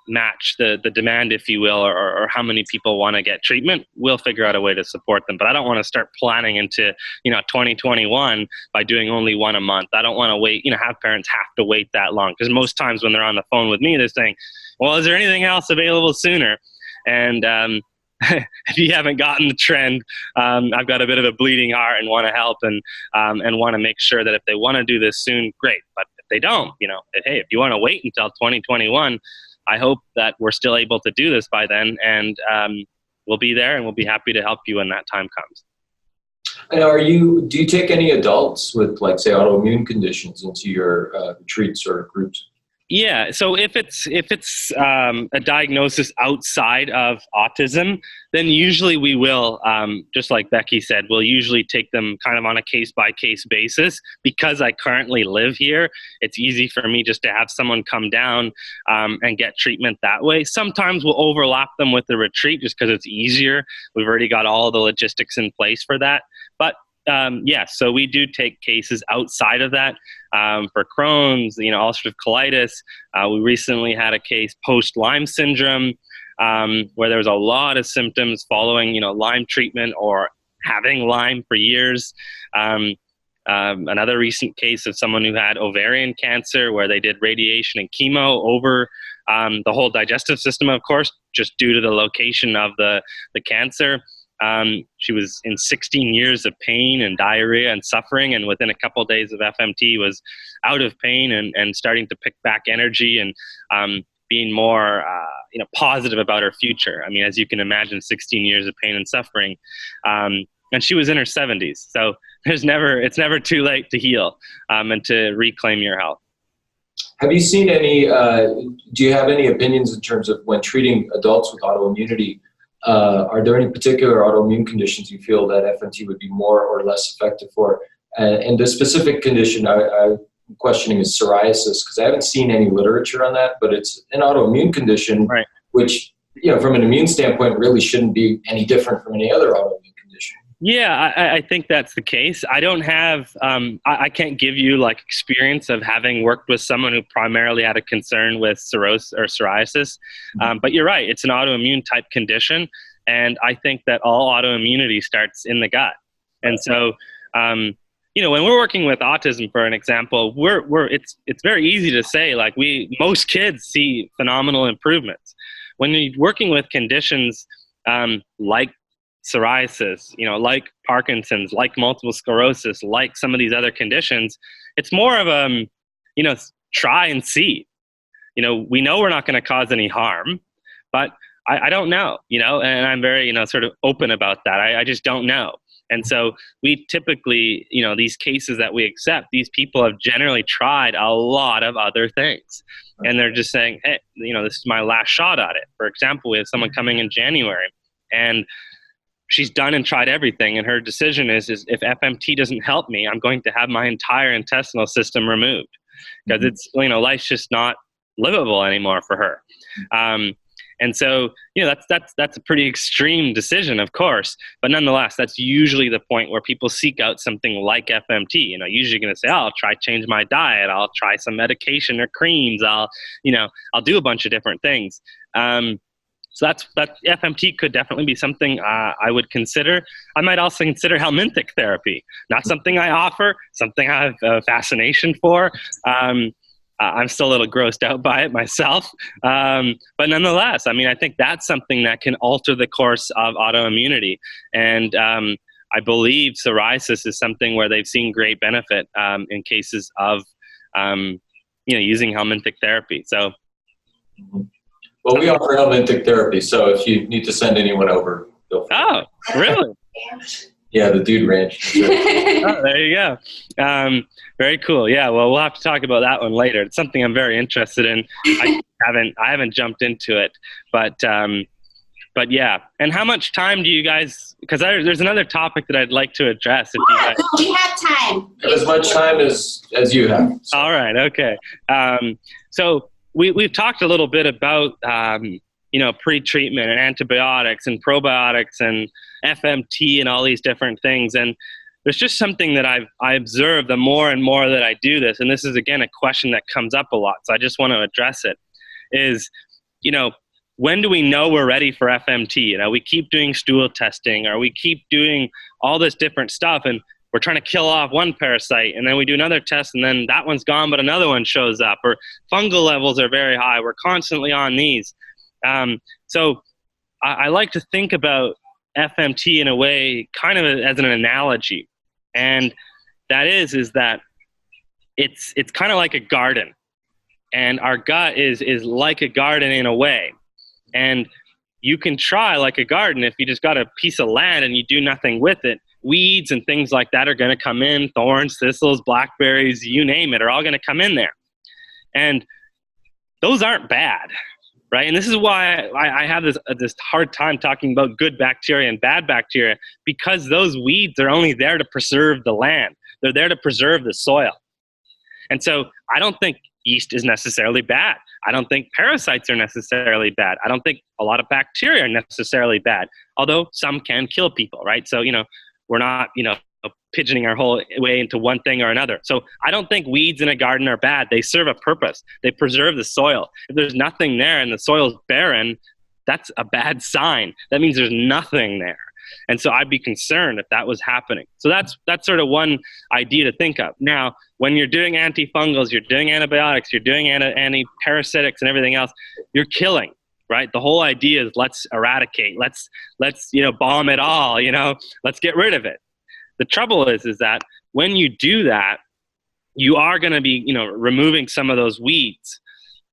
match the demand, if you will, or how many people want to get treatment. We'll figure out a way to support them. But I don't want to start planning into 2021 by doing only 1 a month. I don't want to wait, have parents have to wait that long, because most times when they're on the phone with me, they're saying, well, is there anything else available sooner? And if you haven't gotten the trend, I've got a bit of a bleeding heart and want to help and want to make sure that if they want to do this soon, great. But if they don't, hey, if you want to wait until 2021, I hope that we're still able to do this by then, and we'll be there, and we'll be happy to help you when that time comes. And do you take any adults with, like, say, autoimmune conditions into your retreats or groups? Yeah, so if it's a diagnosis outside of autism, then usually we will, just like Becky said, we'll usually take them kind of on a case-by-case basis. Because I currently live here, it's easy for me just to have someone come down and get treatment that way. Sometimes we'll overlap them with the retreat just because it's easier. We've already got all the logistics in place for that. But yes, so we do take cases outside of that. For Crohn's, ulcerative colitis. We recently had a case post-Lyme syndrome where there was a lot of symptoms following, Lyme treatment or having Lyme for years. Another recent case of someone who had ovarian cancer where they did radiation and chemo over the whole digestive system, of course, just due to the location of the cancer. She was in 16 years of pain and diarrhea and suffering, and within a couple of days of FMT was out of pain and starting to pick back energy and being more positive about her future. I mean, as you can imagine, 16 years of pain and suffering. And she was in her 70s. So it's never too late to heal and to reclaim your health. Have you seen any, do you have any opinions in terms of when treating adults with autoimmunity? Are there any particular autoimmune conditions you feel that FMT would be more or less effective for? And the specific condition I'm questioning is psoriasis, because I haven't seen any literature on that, but it's an autoimmune condition, right, which, from an immune standpoint, really shouldn't be any different from any other autoimmune condition. Yeah, I think that's the case. I don't have, I can't give you experience of having worked with someone who primarily had a concern with cirrhosis or psoriasis. But you're right, it's an autoimmune type condition. And I think that all autoimmunity starts in the gut. And so, when we're working with autism, for an example, it's very easy to say, most kids see phenomenal improvements. When you're working with conditions like psoriasis, like Parkinson's, like multiple sclerosis, like some of these other conditions, it's more of try and see. We know we're not going to cause any harm, but I don't know, and I'm very, sort of open about that. I just don't know. And so we typically, these cases that we accept, these people have generally tried a lot of other things. And they're just saying, hey, this is my last shot at it. For example, we have someone coming in January, and she's done and tried everything. And her decision is if FMT doesn't help me, I'm going to have my entire intestinal system removed. Because it's, life's just not livable anymore for her. And so, that's a pretty extreme decision, of course, but nonetheless, that's usually the point where people seek out something like FMT. Usually going to say, I'll try change my diet, I'll try some medication or creams, I'll do a bunch of different things. So that FMT could definitely be something I would consider. I might also consider helminthic therapy. Not something I offer, something I have a fascination for. I'm still a little grossed out by it myself. But nonetheless, I think that's something that can alter the course of autoimmunity. And I believe psoriasis is something where they've seen great benefit in cases of using helminthic therapy. So. Well, we offer helminthic therapy, so if you need to send anyone over, feel free. Oh, really? Yeah, the Dude Ranch. Oh, there you go. Very cool. Yeah, well, we'll have to talk about that one later. It's something I'm very interested in. I haven't jumped into it, but yeah. And how much time do you guys? Because there's another topic that I'd like to address. If you guys, we have time. As much time as you have. So. All right. Okay. So we've talked a little bit about pre-treatment and antibiotics and probiotics and FMT and all these different things. And there's just something that I observe the more and more that I do this, and this is, again, a question that comes up a lot, so I just want to address it, is, when do we know we're ready for FMT? We keep doing stool testing, or we keep doing all this different stuff, and we're trying to kill off one parasite, and then we do another test, and then that one's gone, but another one shows up, or fungal levels are very high. We're constantly on these. So I like to think about FMT in a way, kind of as an analogy. And that is that it's kind of like a garden, and our gut is like a garden in a way. And you can try like a garden if you just got a piece of land and you do nothing with it. Weeds and things like that are going to come in, thorns, thistles, blackberries, you name it, are all going to come in there. And those aren't bad, right? And this is why I have this hard time talking about good bacteria and bad bacteria, because those weeds are only there to preserve the land. They're there to preserve the soil. And so I don't think yeast is necessarily bad. I don't think parasites are necessarily bad. I don't think a lot of bacteria are necessarily bad, although some can kill people, right? So, we're not, pigeoning our whole way into one thing or another. So I don't think weeds in a garden are bad. They serve a purpose. They preserve the soil. If there's nothing there and the soil's barren, that's a bad sign. That means there's nothing there. And so I'd be concerned if that was happening. So that's sort of one idea to think of. Now, when you're doing antifungals, you're doing antibiotics, you're doing anti-parasitics and everything else, you're killing, right? The whole idea is let's eradicate, let's bomb it all, let's get rid of it. The trouble is that when you do that, you are going to be, removing some of those weeds,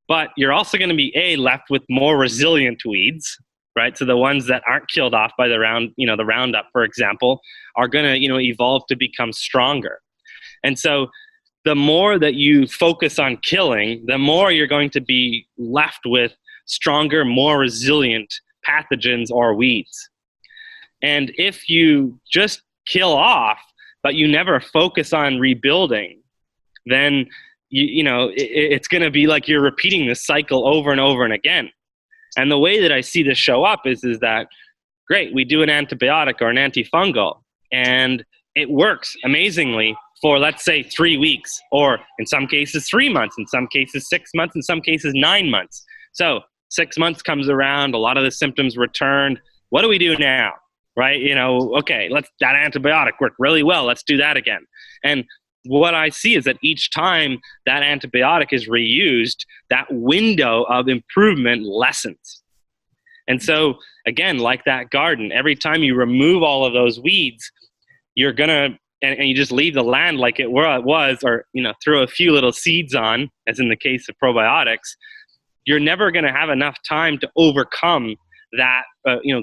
but you're also going to be left with more resilient weeds, right? So the ones that aren't killed off by the Roundup, for example, are going to, evolve to become stronger. And so the more that you focus on killing, the more you're going to be left with stronger, more resilient pathogens or weeds. And if you just kill off, but you never focus on rebuilding, then it's going to be like you're repeating this cycle over and over and again. And the way that I see this show up is that, great, we do an antibiotic or an antifungal, and it works amazingly for, let's say, 3 weeks, or in some cases 3 months, in some cases 6 months, in some cases 9 months. So 6 months comes around, a lot of the symptoms return. What do we do now? Right? Okay, that antibiotic worked really well. Let's do that again. And what I see is that each time that antibiotic is reused, that window of improvement lessens. And so, again, like that garden, every time you remove all of those weeds, you're going to, and you just leave the land like it was, or, throw a few little seeds on, as in the case of probiotics, you're never going to have enough time to overcome that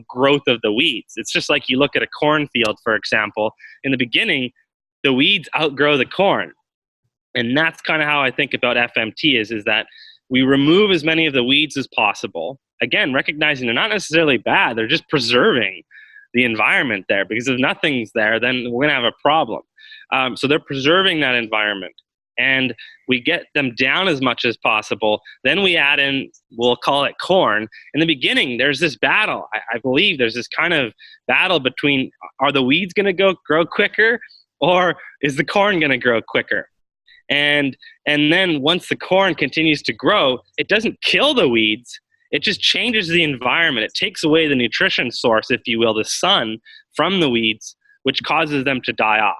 growth of the weeds. It's just like you look at a cornfield, for example. In the beginning, the weeds outgrow the corn. And that's kind of how I think about FMT is that we remove as many of the weeds as possible. Again, recognizing they're not necessarily bad, they're just preserving the environment there, because if nothing's there, then we're gonna have a problem. So they're preserving that environment, and we get them down as much as possible. Then we add in, we'll call it corn. In the beginning, there's this battle. I believe there's this kind of battle between, are the weeds going to grow quicker, or is the corn going to grow quicker? And then once the corn continues to grow, it doesn't kill the weeds. It just changes the environment. It takes away the nutrition source, if you will, the sun, from the weeds, which causes them to die off.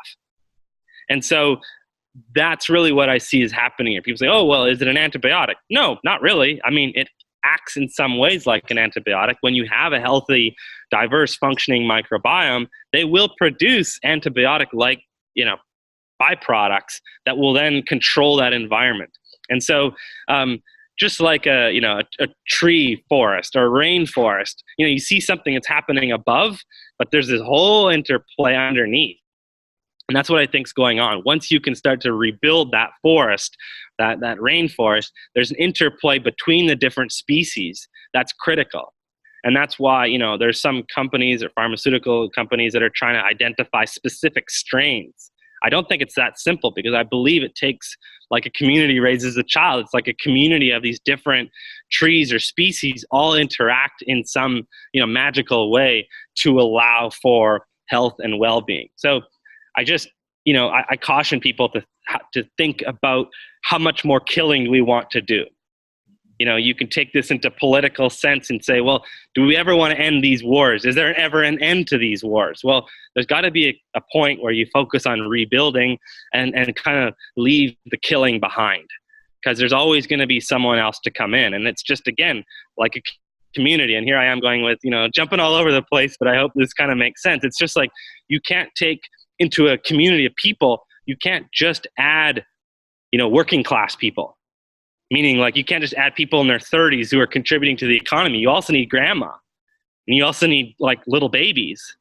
And so that's really what I see is happening here. People say, oh, well, is it an antibiotic? No, not really. I mean, it acts in some ways like an antibiotic. When you have a healthy, diverse, functioning microbiome, they will produce antibiotic-like, byproducts that will then control that environment. And so just like a tree forest or rainforest, you see something that's happening above, but there's this whole interplay underneath. And that's what I think is going on. Once you can start to rebuild that forest, that rainforest, there's an interplay between the different species that's critical. And that's why, there's some companies or pharmaceutical companies that are trying to identify specific strains. I don't think it's that simple, because I believe it takes, like a community raises a child. It's like a community of these different trees or species all interact in some, magical way to allow for health and well-being. So I just, I caution people to think about how much more killing we want to do. You can take this into political sense and say, well, do we ever want to end these wars? Is there ever an end to these wars? Well, there's got to be a point where you focus on rebuilding and kind of leave the killing behind, because there's always going to be someone else to come in. And it's just, again, like a community. And here I am going with, jumping all over the place, but I hope this kind of makes sense. It's just like, you can't take into a community of people, you can't just add, working class people. Meaning, like, you can't just add people in their 30s who are contributing to the economy. You also need grandma. And you also need, like, little babies.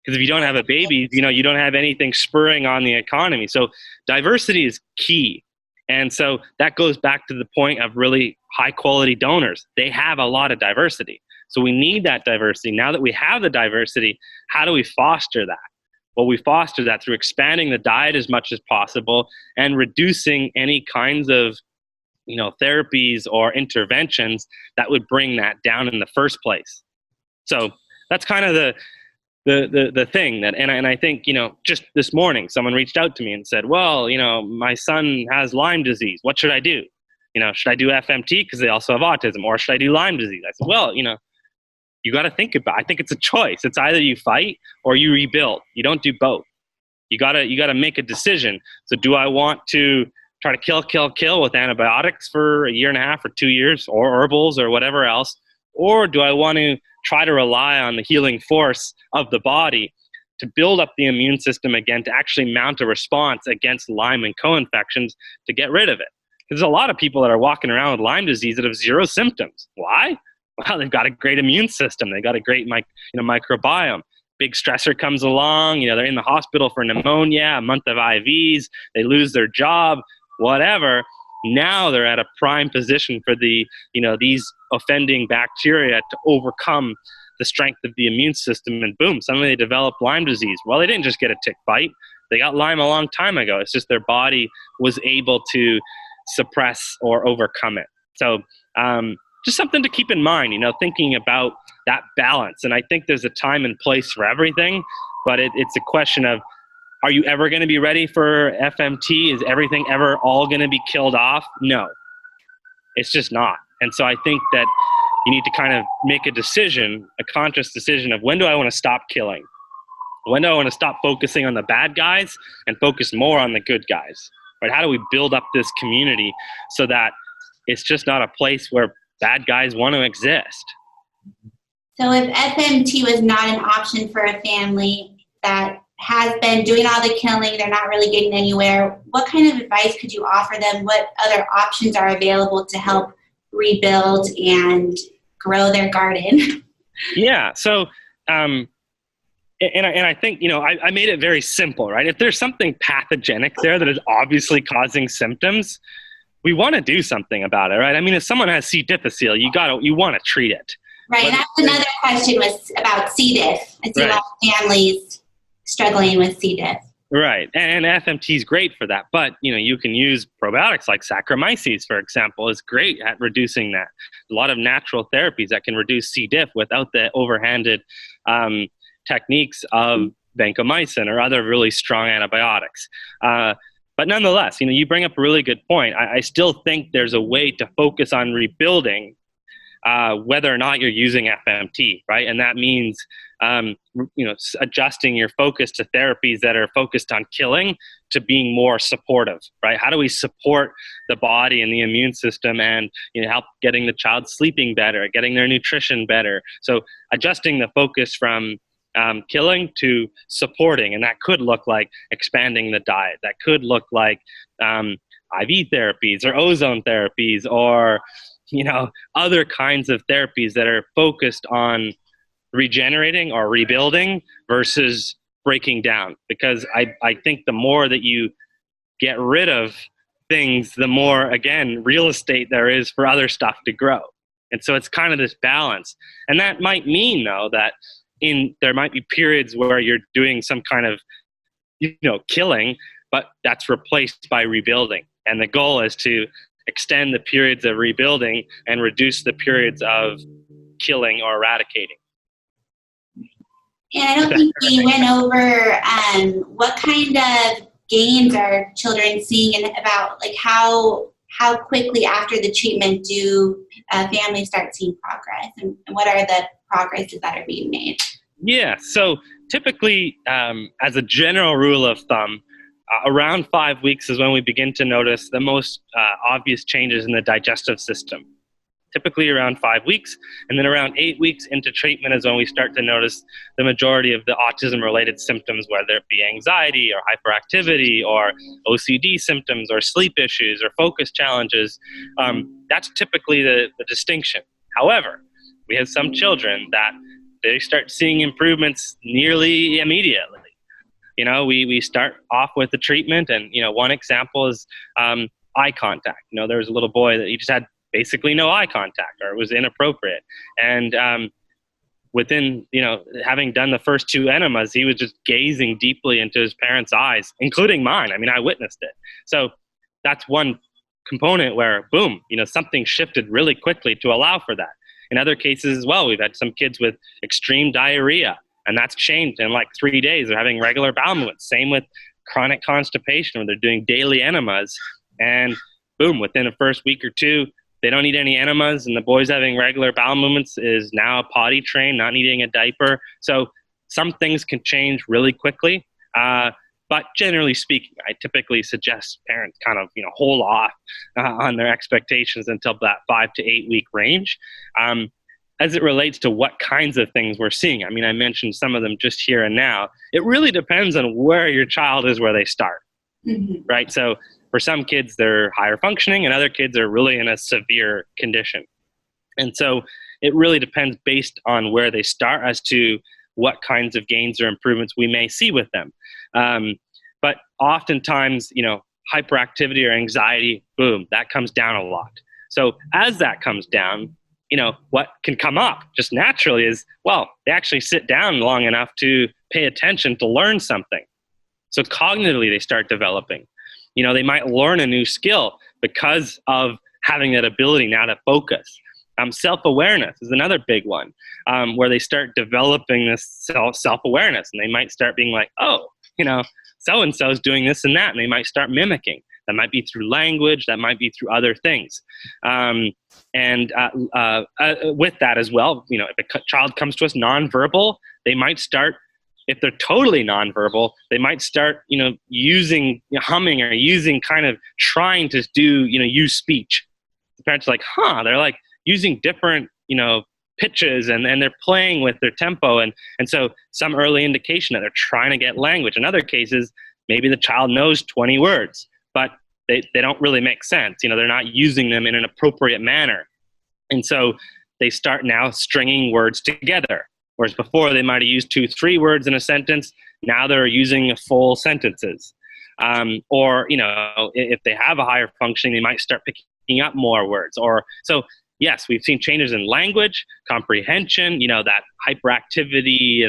Because if you don't have a baby, you don't have anything spurring on the economy. So diversity is key. And so that goes back to the point of really high quality donors. They have a lot of diversity. So we need that diversity. Now that we have the diversity, how do we foster that? Well, we foster that through expanding the diet as much as possible and reducing any kinds of, therapies or interventions that would bring that down in the first place. So that's kind of the thing that, and I think, just this morning, someone reached out to me and said, well, my son has Lyme disease. What should I do? Should I do FMT because they also have autism, or should I do Lyme disease? I said, well, you got to think about it. I think it's a choice. It's either you fight or you rebuild. You don't do both. You gotta make a decision. So do I want to try to kill with antibiotics for a year and a half or 2 years, or herbals or whatever else? Or do I want to try to rely on the healing force of the body to build up the immune system again, to actually mount a response against Lyme and co-infections to get rid of it? There's a lot of people that are walking around with Lyme disease that have zero symptoms. Why? Well, they've got a great immune system. They've got a great microbiome. Big stressor comes along, they're in the hospital for pneumonia, a month of IVs, they lose their job, whatever. Now they're at a prime position for these offending bacteria to overcome the strength of the immune system, and boom, suddenly they develop Lyme disease. Well, they didn't just get a tick bite. They got Lyme a long time ago. It's just their body was able to suppress or overcome it. So just something to keep in mind, thinking about that balance. And I think there's a time and place for everything, but it's a question of, are you ever going to be ready for FMT? Is everything ever all going to be killed off? No, it's just not. And so I think that you need to kind of make a decision, a conscious decision of, when do I want to stop killing? When do I want to stop focusing on the bad guys and focus more on the good guys? Right? How do we build up this community so that it's just not a place where bad guys want to exist? So if FMT was not an option for a family that has been doing all the killing, they're not really getting anywhere, what kind of advice could you offer them? What other options are available to help rebuild and grow their garden? Yeah. So, and I think, I made it very simple, right? If there's something pathogenic there that is obviously causing symptoms, we want to do something about it, right? I mean, if someone has C. difficile, you want to treat it. Right. But that's another question was about C. diff. I see a lot of families struggling with C. diff. Right. And FMT is great for that. But, you can use probiotics like Saccharomyces, for example, is great at reducing that. A lot of natural therapies that can reduce C. diff without the overhanded techniques of vancomycin or other really strong antibiotics. But nonetheless, you bring up a really good point. I still think there's a way to focus on rebuilding whether or not you're using FMT, right? And that means, adjusting your focus to therapies that are focused on killing to being more supportive, right? How do we support the body and the immune system and help getting the child sleeping better, getting their nutrition better? So adjusting the focus from killing to supporting, and that could look like expanding the diet. That could look like IV therapies or ozone therapies or other kinds of therapies that are focused on regenerating or rebuilding versus breaking down. Because I think the more that you get rid of things, the more, again, real estate there is for other stuff to grow. And so it's kind of this balance. And that might mean, though, that there might be periods where you're doing some kind of, killing, but that's replaced by rebuilding. And the goal is to extend the periods of rebuilding and reduce the periods of killing or eradicating. And I don't think we went over what kind of gains are children seeing, and about how quickly after the treatment do families start seeing progress, and what are the progresses that are being made? Yeah, so typically, as a general rule of thumb, around 5 weeks is when we begin to notice the most obvious changes in the digestive system. Typically around 5 weeks, and then around 8 weeks into treatment is when we start to notice the majority of the autism-related symptoms, whether it be anxiety or hyperactivity or OCD symptoms or sleep issues or focus challenges. That's typically the distinction. However, we have some children that they start seeing improvements nearly immediately. We start off with the treatment, and one example is eye contact. There was a little boy that he just had basically no eye contact, or it was inappropriate. And within, having done the first 2 enemas, he was just gazing deeply into his parents' eyes, including mine. I mean, I witnessed it. So that's one component where, boom, something shifted really quickly to allow for that. In other cases as well, we've had some kids with extreme diarrhea, and that's changed in like 3 days. They're having regular bowel movements. Same with chronic constipation, where they're doing daily enemas, and boom, within the first week or 2, they don't need any enemas, and the boy's having regular bowel movements, is now potty trained, not needing a diaper. So some things can change really quickly. But generally speaking, I typically suggest parents kind of, hold off on their expectations until that 5 to 8 week range. As it relates to what kinds of things we're seeing, I mean, I mentioned some of them just here and now. It really depends on where your child is, where they start, right? So for some kids, they're higher functioning, and other kids are really in a severe condition. And so it really depends based on where they start as to what kinds of gains or improvements we may see with them. But oftentimes, hyperactivity or anxiety, boom, that comes down a lot. So as that comes down, what can come up just naturally is, well, they actually sit down long enough to pay attention to learn something. So cognitively, they start developing. They might learn a new skill because of having that ability now to focus. Self-awareness is another big one, where they start developing this self-awareness, and they might start being like, oh, so-and-so is doing this and that, and they might start mimicking. That might be through language, that might be through other things. With that as well, if a child comes to us nonverbal, they might start, if they're totally nonverbal, they might start, using humming, or using kind of trying to do, use speech. The parents are like, they're like using different, pitches, and they're playing with their tempo. And so some early indication that they're trying to get language. In other cases, maybe the child knows 20 words, but they don't really make sense. They're not using them in an appropriate manner. And so they start now stringing words together. Whereas before they might have used 2-3 words in a sentence, now they're using full sentences. Or, if they have a higher functioning, they might start picking up more words. So yes, we've seen changes in language, comprehension, that hyperactivity,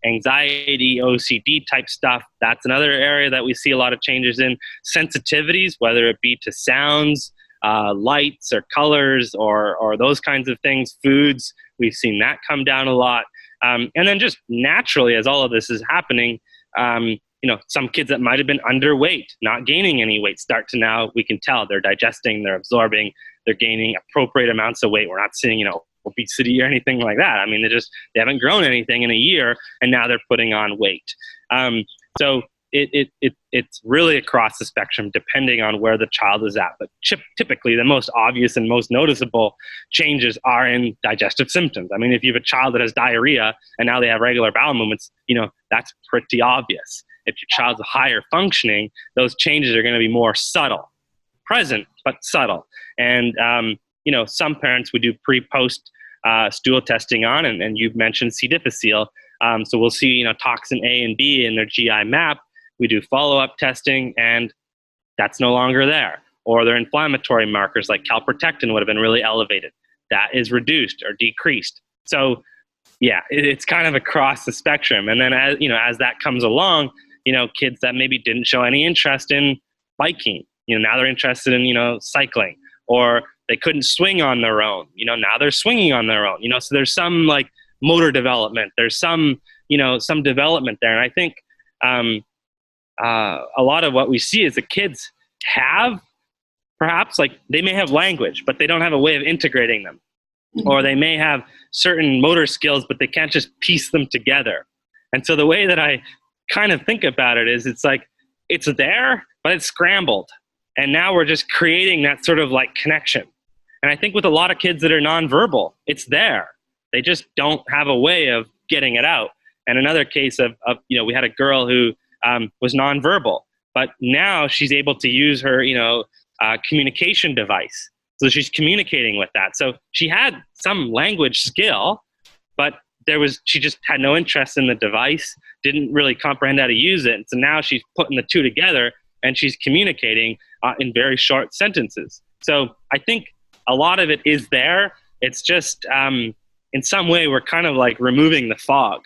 anxiety, OCD type stuff. That's another area that we see a lot of changes in. Sensitivities, whether it be to sounds, lights or colors, or those kinds of things, foods, we've seen that come down a lot. And then just naturally, as all of this is happening, some kids that might have been underweight, not gaining any weight, start to now, we can tell they're digesting, they're absorbing, they're gaining appropriate amounts of weight. We're not seeing, obesity or anything like that. I mean, they haven't grown anything in a year, and now they're putting on weight. So it's really across the spectrum depending on where the child is at. But typically, the most obvious and most noticeable changes are in digestive symptoms. I mean, if you have a child that has diarrhea and now they have regular bowel movements, that's pretty obvious. If your child's higher functioning, those changes are going to be more subtle, present, but subtle. And, some parents would do pre-post stool testing on, and you've mentioned C. difficile. So we'll see, toxin A and B in their GI map. We do follow-up testing, and that's no longer there. Or their inflammatory markers like calprotectin would have been really elevated. That is reduced or decreased. So, yeah, it's kind of across the spectrum. And then, as that comes along, kids that maybe didn't show any interest in biking, now they're interested in, cycling. Or they couldn't swing on their own, now they're swinging on their own. So there's some like motor development. There's some development there. And I think a lot of what we see is the kids have perhaps, like, they may have language, but they don't have a way of integrating them. Or they may have certain motor skills, but they can't just piece them together. And so the way that I kind of think about it is, it's like, it's there, but it's scrambled. And now we're just creating that sort of like connection. And I think with a lot of kids that are nonverbal, it's there. They just don't have a way of getting it out. And another case of we had a girl who was nonverbal, but now she's able to use her, communication device. So she's communicating with that. So she had some language skill, but she just had no interest in the device, didn't really comprehend how to use it. And so now she's putting the two together, and she's communicating in very short sentences. So I think a lot of it is there. It's just in some way we're kind of like removing the fog.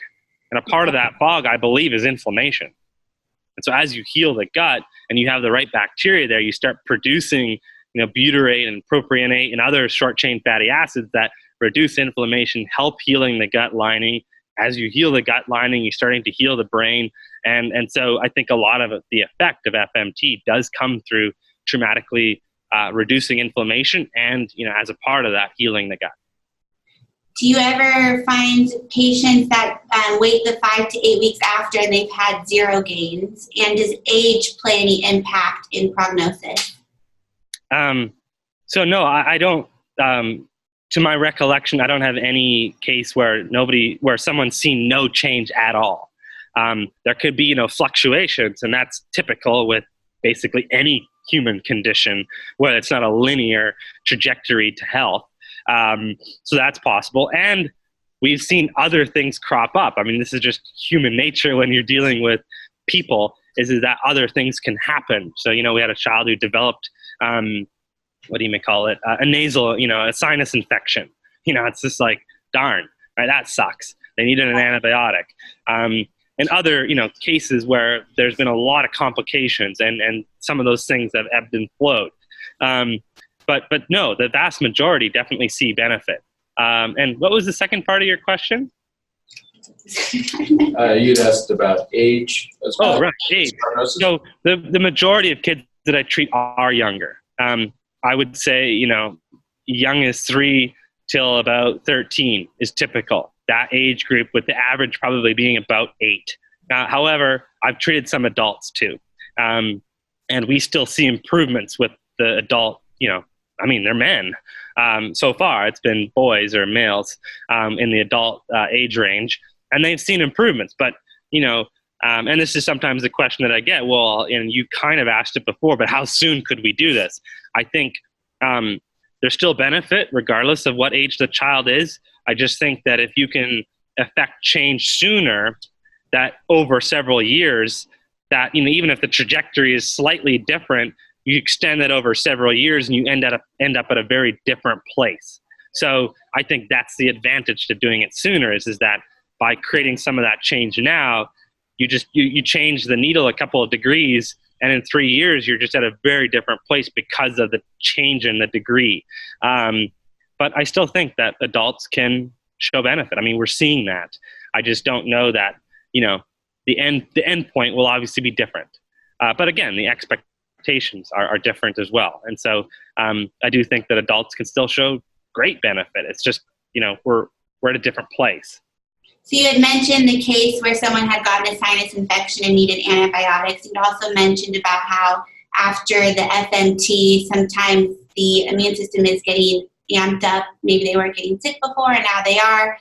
And a part of that fog, I believe, is inflammation. And so as you heal the gut and you have the right bacteria there, you start producing, butyrate and propionate and other short-chain fatty acids that reduce inflammation, help healing the gut lining. As you heal the gut lining, you're starting to heal the brain. And so I think a lot of the effect of FMT does come through traumatically reducing inflammation and, as a part of that, healing the gut. Do you ever find patients that wait the 5 to 8 weeks after and they've had zero gains? And does age play any impact in prognosis? So no, I don't. To my recollection, I don't have any case where someone's seen no change at all. There could be, fluctuations, and that's typical with basically any human condition where it's not a linear trajectory to health. So that's possible. And we've seen other things crop up. I mean, this is just human nature when you're dealing with people, is that other things can happen. So, we had a child who developed, a nasal, a sinus infection. It's just like, darn, right? That sucks. They needed an antibiotic. And other, cases where there's been a lot of complications and some of those things have ebbed and flowed. But no, the vast majority definitely see benefit. And what was the second part of your question? You'd asked about age as well. Oh, right, age. So the majority of kids that I treat are younger. I would say, young as 3 till about 13 is typical. That age group, with the average probably being about 8. However, I've treated some adults too. And we still see improvements with the adult, they're men. So far, it's been boys or males in the adult age range, and they've seen improvements. But, and this is sometimes the question that I get, well, and you kind of asked it before, but how soon could we do this? I think there's still benefit regardless of what age the child is. I just think that if you can affect change sooner, that over several years, that, even if the trajectory is slightly different, you extend that over several years and you end up at a very different place. So I think that's the advantage to doing it sooner is that by creating some of that change now, you change the needle a couple of degrees, and in 3 years, you're just at a very different place because of the change in the degree. But I still think that adults can show benefit. I mean, we're seeing that. I just don't know that, the end point will obviously be different. But again, the expectations are different as well. And so I do think that adults can still show great benefit. It's just, we're at a different place. So you had mentioned the case where someone had gotten a sinus infection and needed antibiotics. You'd also mentioned about how after the FMT, sometimes the immune system is getting amped up. Maybe they weren't getting sick before and now they are.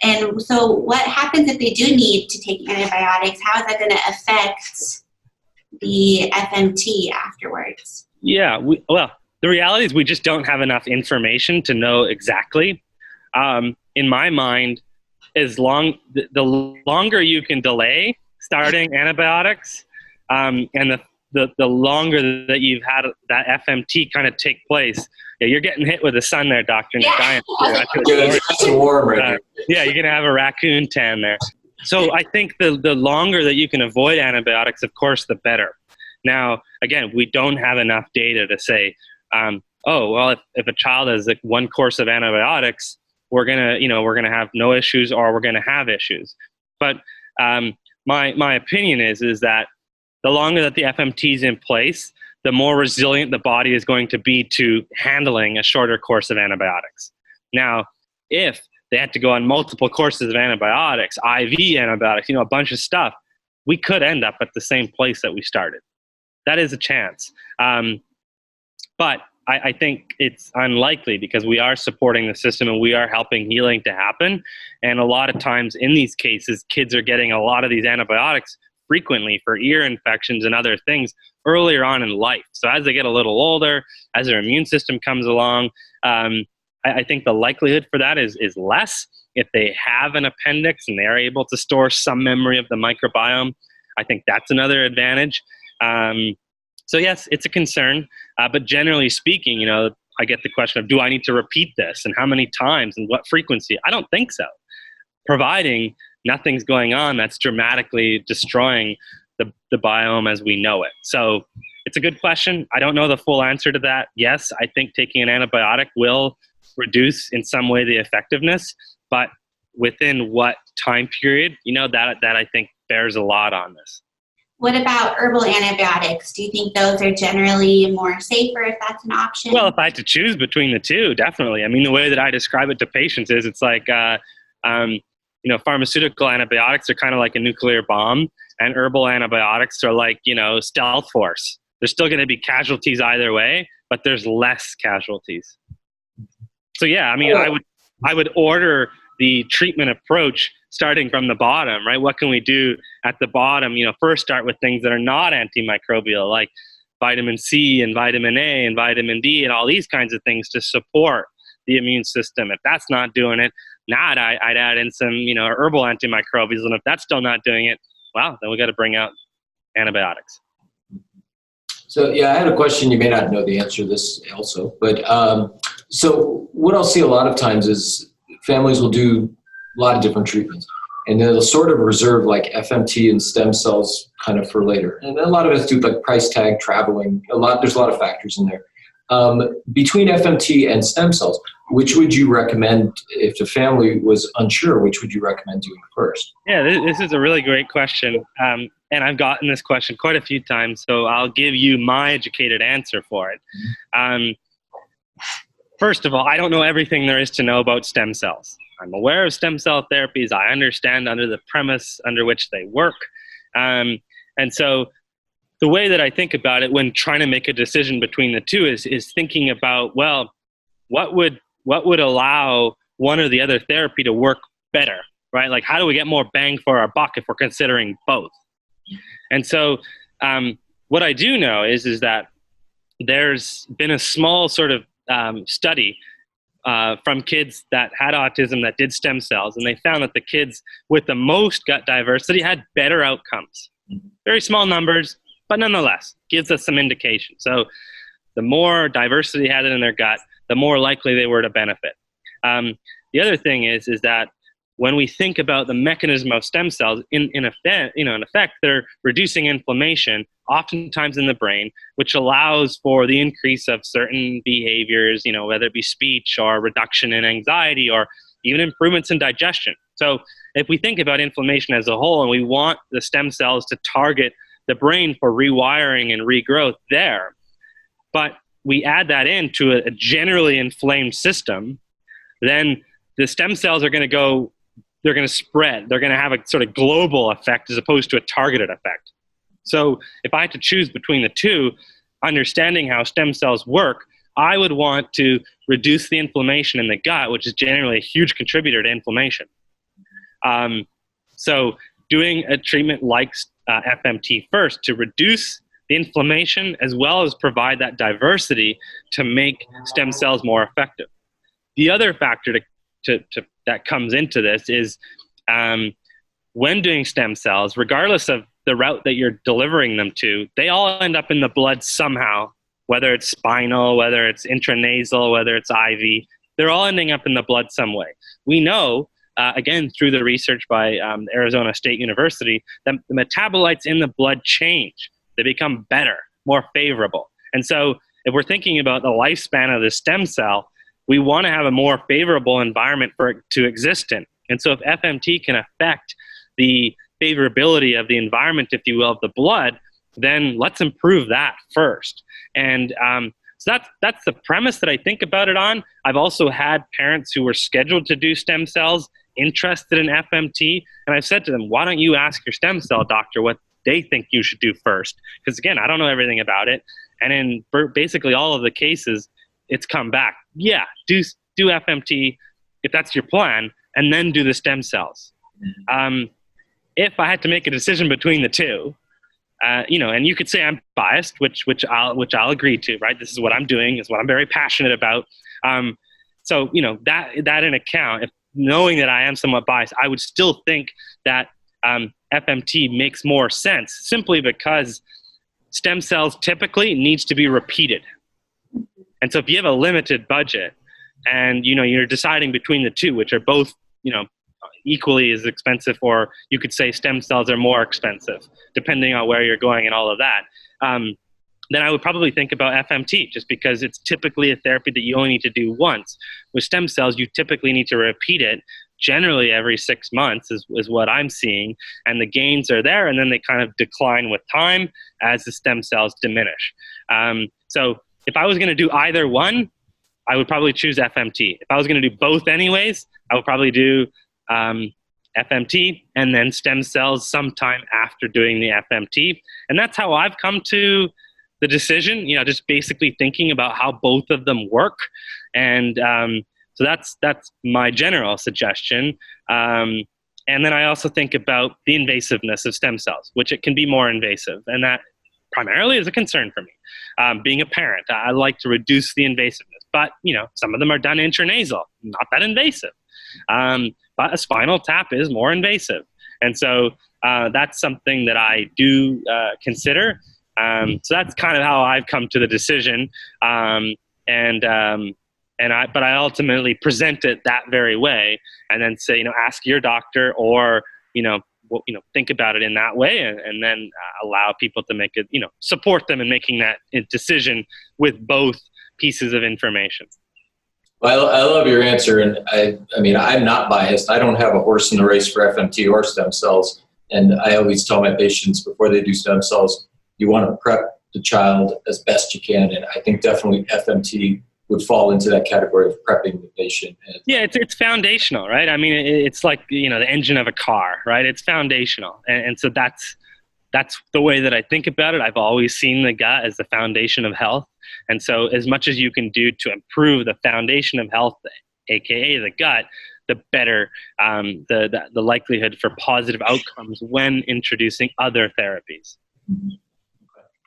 And so what happens if they do need to take antibiotics? How is that going to affect the FMT afterwards? Yeah, the reality is we just don't have enough information to know exactly. In my mind, the longer you can delay starting antibiotics, and the longer that you've had that FMT kind of take place, you're getting hit with the sun there, Dr. Nick. Yeah. It's warm right here. Yeah, you're going to have a raccoon tan there. So I think the longer that you can avoid antibiotics, of course, the better. Now, again, we don't have enough data to say, if a child has like one course of antibiotics, we're gonna have no issues or we're gonna have issues. But my opinion is that the longer that the FMT is in place, the more resilient the body is going to be to handling a shorter course of antibiotics. Now, if they had to go on multiple courses of antibiotics, IV antibiotics, a bunch of stuff, we could end up at the same place that we started. That is a chance. But I think it's unlikely because we are supporting the system and we are helping healing to happen. And a lot of times in these cases, kids are getting a lot of these antibiotics frequently for ear infections and other things earlier on in life. So as they get a little older, as their immune system comes along, I think the likelihood for that is less. If they have an appendix and they're able to store some memory of the microbiome, I think that's another advantage. So yes, it's a concern, but generally speaking, you know, I get the question of, do I need to repeat this and how many times and what frequency? I don't think so. Providing nothing's going on that's dramatically destroying the biome as we know it. So it's a good question. I don't know the full answer to that. Yes, I think taking an antibiotic will reduce in some way the effectiveness, but within what time period, you know, that I think bears a lot on this. What about herbal antibiotics? Do you think those are generally more safer if that's an option? Well, if I had to choose between the two, definitely. I mean, the way that I describe it to patients is it's like, you know, pharmaceutical antibiotics are kind of like a nuclear bomb, and herbal antibiotics are like, you know, stealth force. There's still going to be casualties either way, but there's less casualties. So yeah, I mean, I would order the treatment approach starting from the bottom, right? What can we do at the bottom? You know, first start with things that are not antimicrobial, like vitamin C and vitamin A and vitamin D and all these kinds of things to support the immune system. If that's not doing it, now I'd add in some, you know, herbal antimicrobials. And if that's still not doing it, well, then we got to bring out antibiotics. So yeah, I had a question. You may not know the answer to this also, but so what I'll see a lot of times is families will do a lot of different treatments, and they'll sort of reserve like FMT and stem cells kind of for later. And a lot of us do like price tag, traveling, there's a lot of factors in there. Between FMT and stem cells, which would you recommend if the family was unsure, which would you recommend doing first? Yeah, this is a really great question. And I've gotten this question quite a few times, so I'll give you my educated answer for it. First of all, I don't know everything there is to know about stem cells. I'm aware of stem cell therapies. I understand under the premise under which they work. And so the way that I think about it when trying to make a decision between the two is thinking about, well, what would allow one or the other therapy to work better, right? Like, how do we get more bang for our buck if we're considering both? And so what I do know is that there's been a small sort of study from kids that had autism that did stem cells, and they found that the kids with the most gut diversity had better outcomes. Very small numbers, but nonetheless, gives us some indication. So the more diversity had it in their gut, the more likely they were to benefit. The other thing is that when we think about the mechanism of stem cells, in effect, they're reducing inflammation, oftentimes in the brain, which allows for the increase of certain behaviors, you know, whether it be speech or reduction in anxiety or even improvements in digestion. So if we think about inflammation as a whole and we want the stem cells to target the brain for rewiring and regrowth there, but we add that into a generally inflamed system, then the stem cells are going to go, they're going to spread. They're going to have a sort of global effect as opposed to a targeted effect. So if I had to choose between the two, understanding how stem cells work, I would want to reduce the inflammation in the gut, which is generally a huge contributor to inflammation. So doing a treatment like FMT first to reduce the inflammation as well as provide that diversity to make stem cells more effective. The other factor that comes into this is when doing stem cells, regardless of the route that you're delivering them to, they all end up in the blood somehow, whether it's spinal, whether it's intranasal, whether it's IV, they're all ending up in the blood some way. We know, again, through the research by Arizona State University, that the metabolites in the blood change. They become better, more favorable. And so if we're thinking about the lifespan of the stem cell, we want to have a more favorable environment for it to exist in. And so if FMT can affect the favorability of the environment, if you will, of the blood, then let's improve that first. And so that's the premise that I think about it on. I've also had parents who were scheduled to do stem cells interested in FMT, and I've said to them, why don't you ask your stem cell doctor what they think you should do first? Because again, I don't know everything about it. And in basically all of the cases, it's come back, yeah, do FMT if that's your plan, and then do the stem cells. If I had to make a decision between the two, and you could say I'm biased, which I'll agree to, right? This is what I'm doing, is what I'm very passionate about. So that in account, if knowing that I am somewhat biased, I would still think that FMT makes more sense, simply because stem cells typically needs to be repeated. And so if you have a limited budget and, you're deciding between the two, which are both, equally as expensive, or you could say stem cells are more expensive, depending on where you're going and all of that, then I would probably think about FMT, just because it's typically a therapy that you only need to do once. With stem cells, you typically need to repeat it generally every 6 months is what I'm seeing, and the gains are there, and then they kind of decline with time as the stem cells diminish. So if I was going to do either one, I would probably choose FMT. If I was going to do both anyways, I would probably do FMT and then stem cells sometime after doing the FMT. And that's how I've come to the decision, just basically thinking about how both of them work. And so that's my general suggestion. And then I also think about the invasiveness of stem cells, which it can be more invasive. And that primarily is a concern for me. Being a parent, I like to reduce the invasiveness. But, some of them are done intranasal, not that invasive. But a spinal tap is more invasive. And so that's something that I do consider. So that's kind of how I've come to the decision. But I ultimately present it that very way, and then say, ask your doctor, or, think about it in that way, and then allow people to make it, support them in making that decision with both pieces of information. Well, I love your answer, and I mean, I'm not biased. I don't have a horse in the race for FMT or stem cells, and I always tell my patients before they do stem cells, you want to prep the child as best you can, and I think definitely FMT would fall into that category of prepping the patient. Yeah, it's foundational, right? I mean, it's like, the engine of a car, right? It's foundational, and so that's the way that I think about it. I've always seen the gut as the foundation of health. And so as much as you can do to improve the foundation of health, aka the gut, the better the likelihood for positive outcomes when introducing other therapies.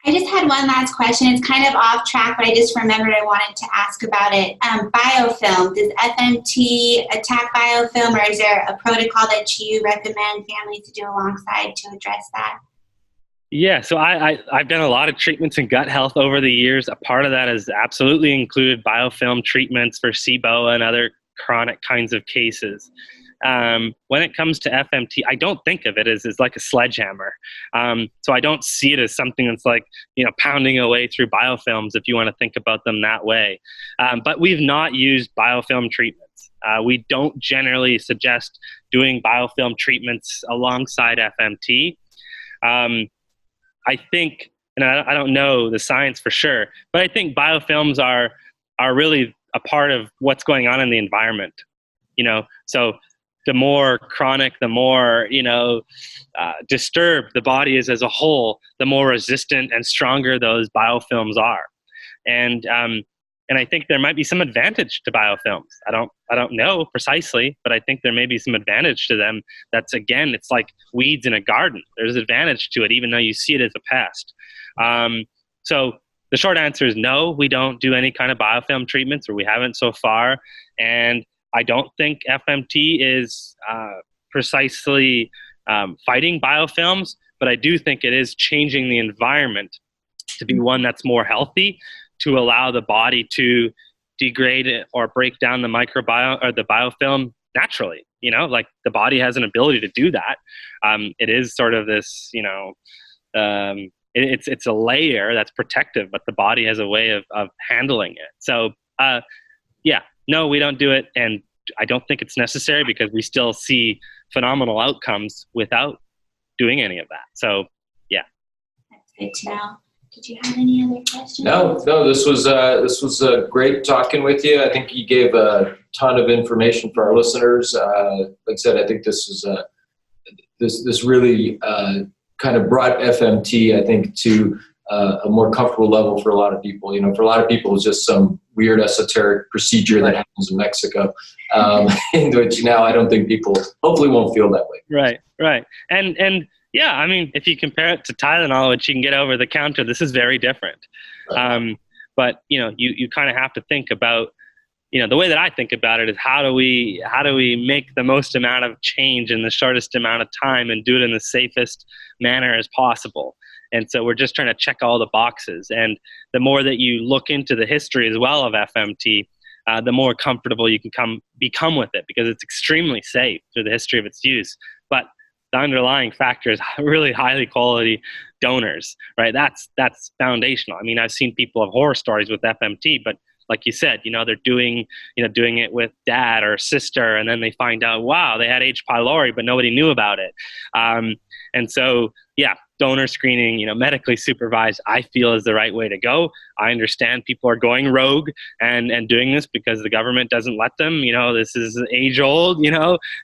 I just had one last question. It's kind of off track, but I just remembered I wanted to ask about it. Biofilm, does FMT attack biofilm, or is there a protocol that you recommend families to do alongside to address that? Yeah, so I've done a lot of treatments in gut health over the years. A part of that has absolutely included biofilm treatments for SIBO and other chronic kinds of cases. When it comes to FMT, I don't think of it as like a sledgehammer. So I don't see it as something that's like, pounding away through biofilms, if you want to think about them that way. But we've not used biofilm treatments. We don't generally suggest doing biofilm treatments alongside FMT. I think, and I don't know the science for sure, but I think biofilms are really a part of what's going on in the environment. So the more chronic, the more, disturbed the body is as a whole, the more resistant and stronger those biofilms are. And I think there might be some advantage to biofilms. I don't know precisely, but I think there may be some advantage to them. That's, again, it's like weeds in a garden. There's advantage to it, even though you see it as a pest. So the short answer is no, we don't do any kind of biofilm treatments, or we haven't so far. And I don't think FMT is precisely fighting biofilms, but I do think it is changing the environment to be one that's more healthy, to allow the body to degrade it or break down the microbiome or the biofilm naturally. Like the body has an ability to do that. It is sort of this, it's a layer that's protective, but the body has a way of handling it. So, no, we don't do it. And I don't think it's necessary, because we still see phenomenal outcomes without doing any of that. So, yeah. That's good to know. Did you have any other questions? No. This was great talking with you. I think you gave a ton of information for our listeners. Like I said, I think this is this really kind of brought FMT, I think, to a more comfortable level for a lot of people. For a lot of people, it's just some weird esoteric procedure that happens in Mexico, in which now I don't think people hopefully won't feel that way. Right. And yeah, I mean, if you compare it to Tylenol, which you can get over the counter, this is very different. Right. But you kind of have to think about, the way that I think about it is how do we make the most amount of change in the shortest amount of time and do it in the safest manner as possible. And so we're just trying to check all the boxes. And the more that you look into the history as well of FMT, the more comfortable you can become with it, because it's extremely safe through the history of its use. But the underlying factor is really highly quality donors, right? That's foundational. I mean, I've seen people have horror stories with FMT, but like you said, they're doing it with dad or sister, and then they find out, wow, they had H. pylori, but nobody knew about it. And so, yeah, donor screening, medically supervised, I feel is the right way to go. I understand people are going rogue and doing this because the government doesn't let them. This is age old,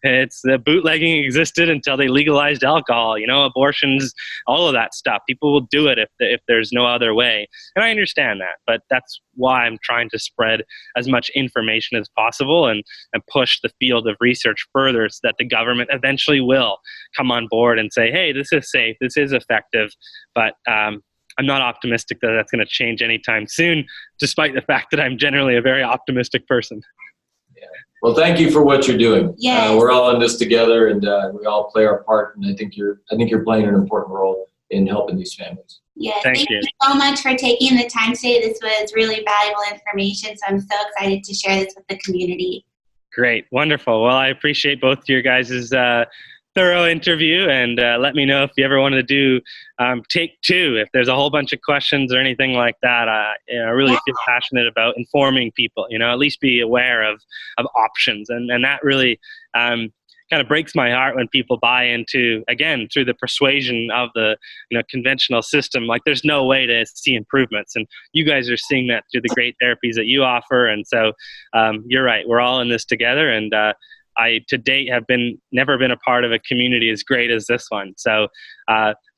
it's the bootlegging existed until they legalized alcohol, abortions, all of that stuff. People will do it if there's no other way. And I understand that, but that's why I'm trying to spread as much information as possible and push the field of research further so that the government eventually will come on board and say, hey, this is safe, this is effective. But I'm not optimistic that that's going to change anytime soon, despite the fact that I'm generally a very optimistic person. Yeah. Well, thank you for what you're doing. Yes. We're all in this together, and we all play our part. And I think you're playing an important role in helping these families. Yes, thank you so much for taking the time today. This was really valuable information, so I'm so excited to share this with the community. Great, wonderful. Well, I appreciate both your guys' thorough interview, and let me know if you ever want to do take two, if there's a whole bunch of questions or anything like that. I really feel passionate about informing people, at least be aware of options, and that really kind of breaks my heart when people buy into, again, through the persuasion of the conventional system, like there's no way to see improvements. And you guys are seeing that through the great therapies that you offer. And so you're right, we're all in this together. And I, to date, have never been a part of a community as great as this one. So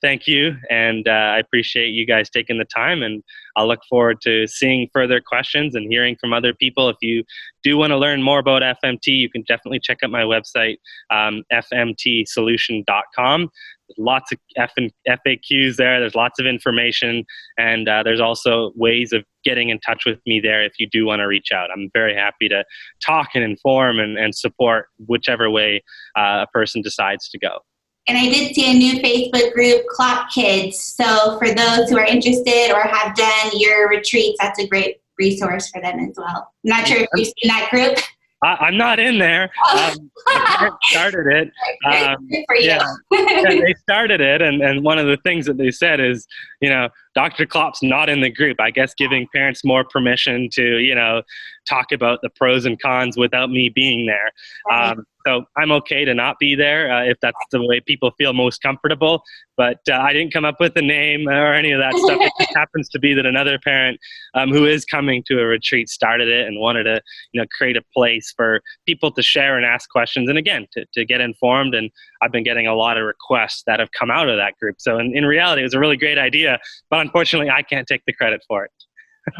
thank you, and I appreciate you guys taking the time, and I'll look forward to seeing further questions and hearing from other people. If you do want to learn more about FMT, you can definitely check out my website, fmtsolution.com. There's lots of FAQs there. There's lots of information, and there's also ways of getting in touch with me there if you do want to reach out. I'm very happy to talk and inform and support whichever way a person decides to go. And I did see a new Facebook group, Klop Kids. So for those who are interested or have done your retreats, that's a great resource for them as well. I'm not sure if you've seen that group. I'm not in there. My parents started it. Good for you. Yeah, they started it, and one of the things that they said is, Dr. Klop's not in the group. I guess giving parents more permission to, talk about the pros and cons without me being there. Right. So I'm okay to not be there if that's the way people feel most comfortable. But I didn't come up with a name or any of that stuff. It just happens to be that another parent who is coming to a retreat started it and wanted to, create a place for people to share and ask questions. And again, to get informed. And I've been getting a lot of requests that have come out of that group. So in reality, it was a really great idea. But unfortunately, I can't take the credit for it.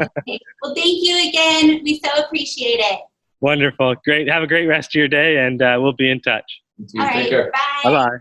Okay. Well, thank you again. We so appreciate it. Wonderful. Great. Have a great rest of your day, and we'll be in touch. All right. Take care. Bye. Bye-bye.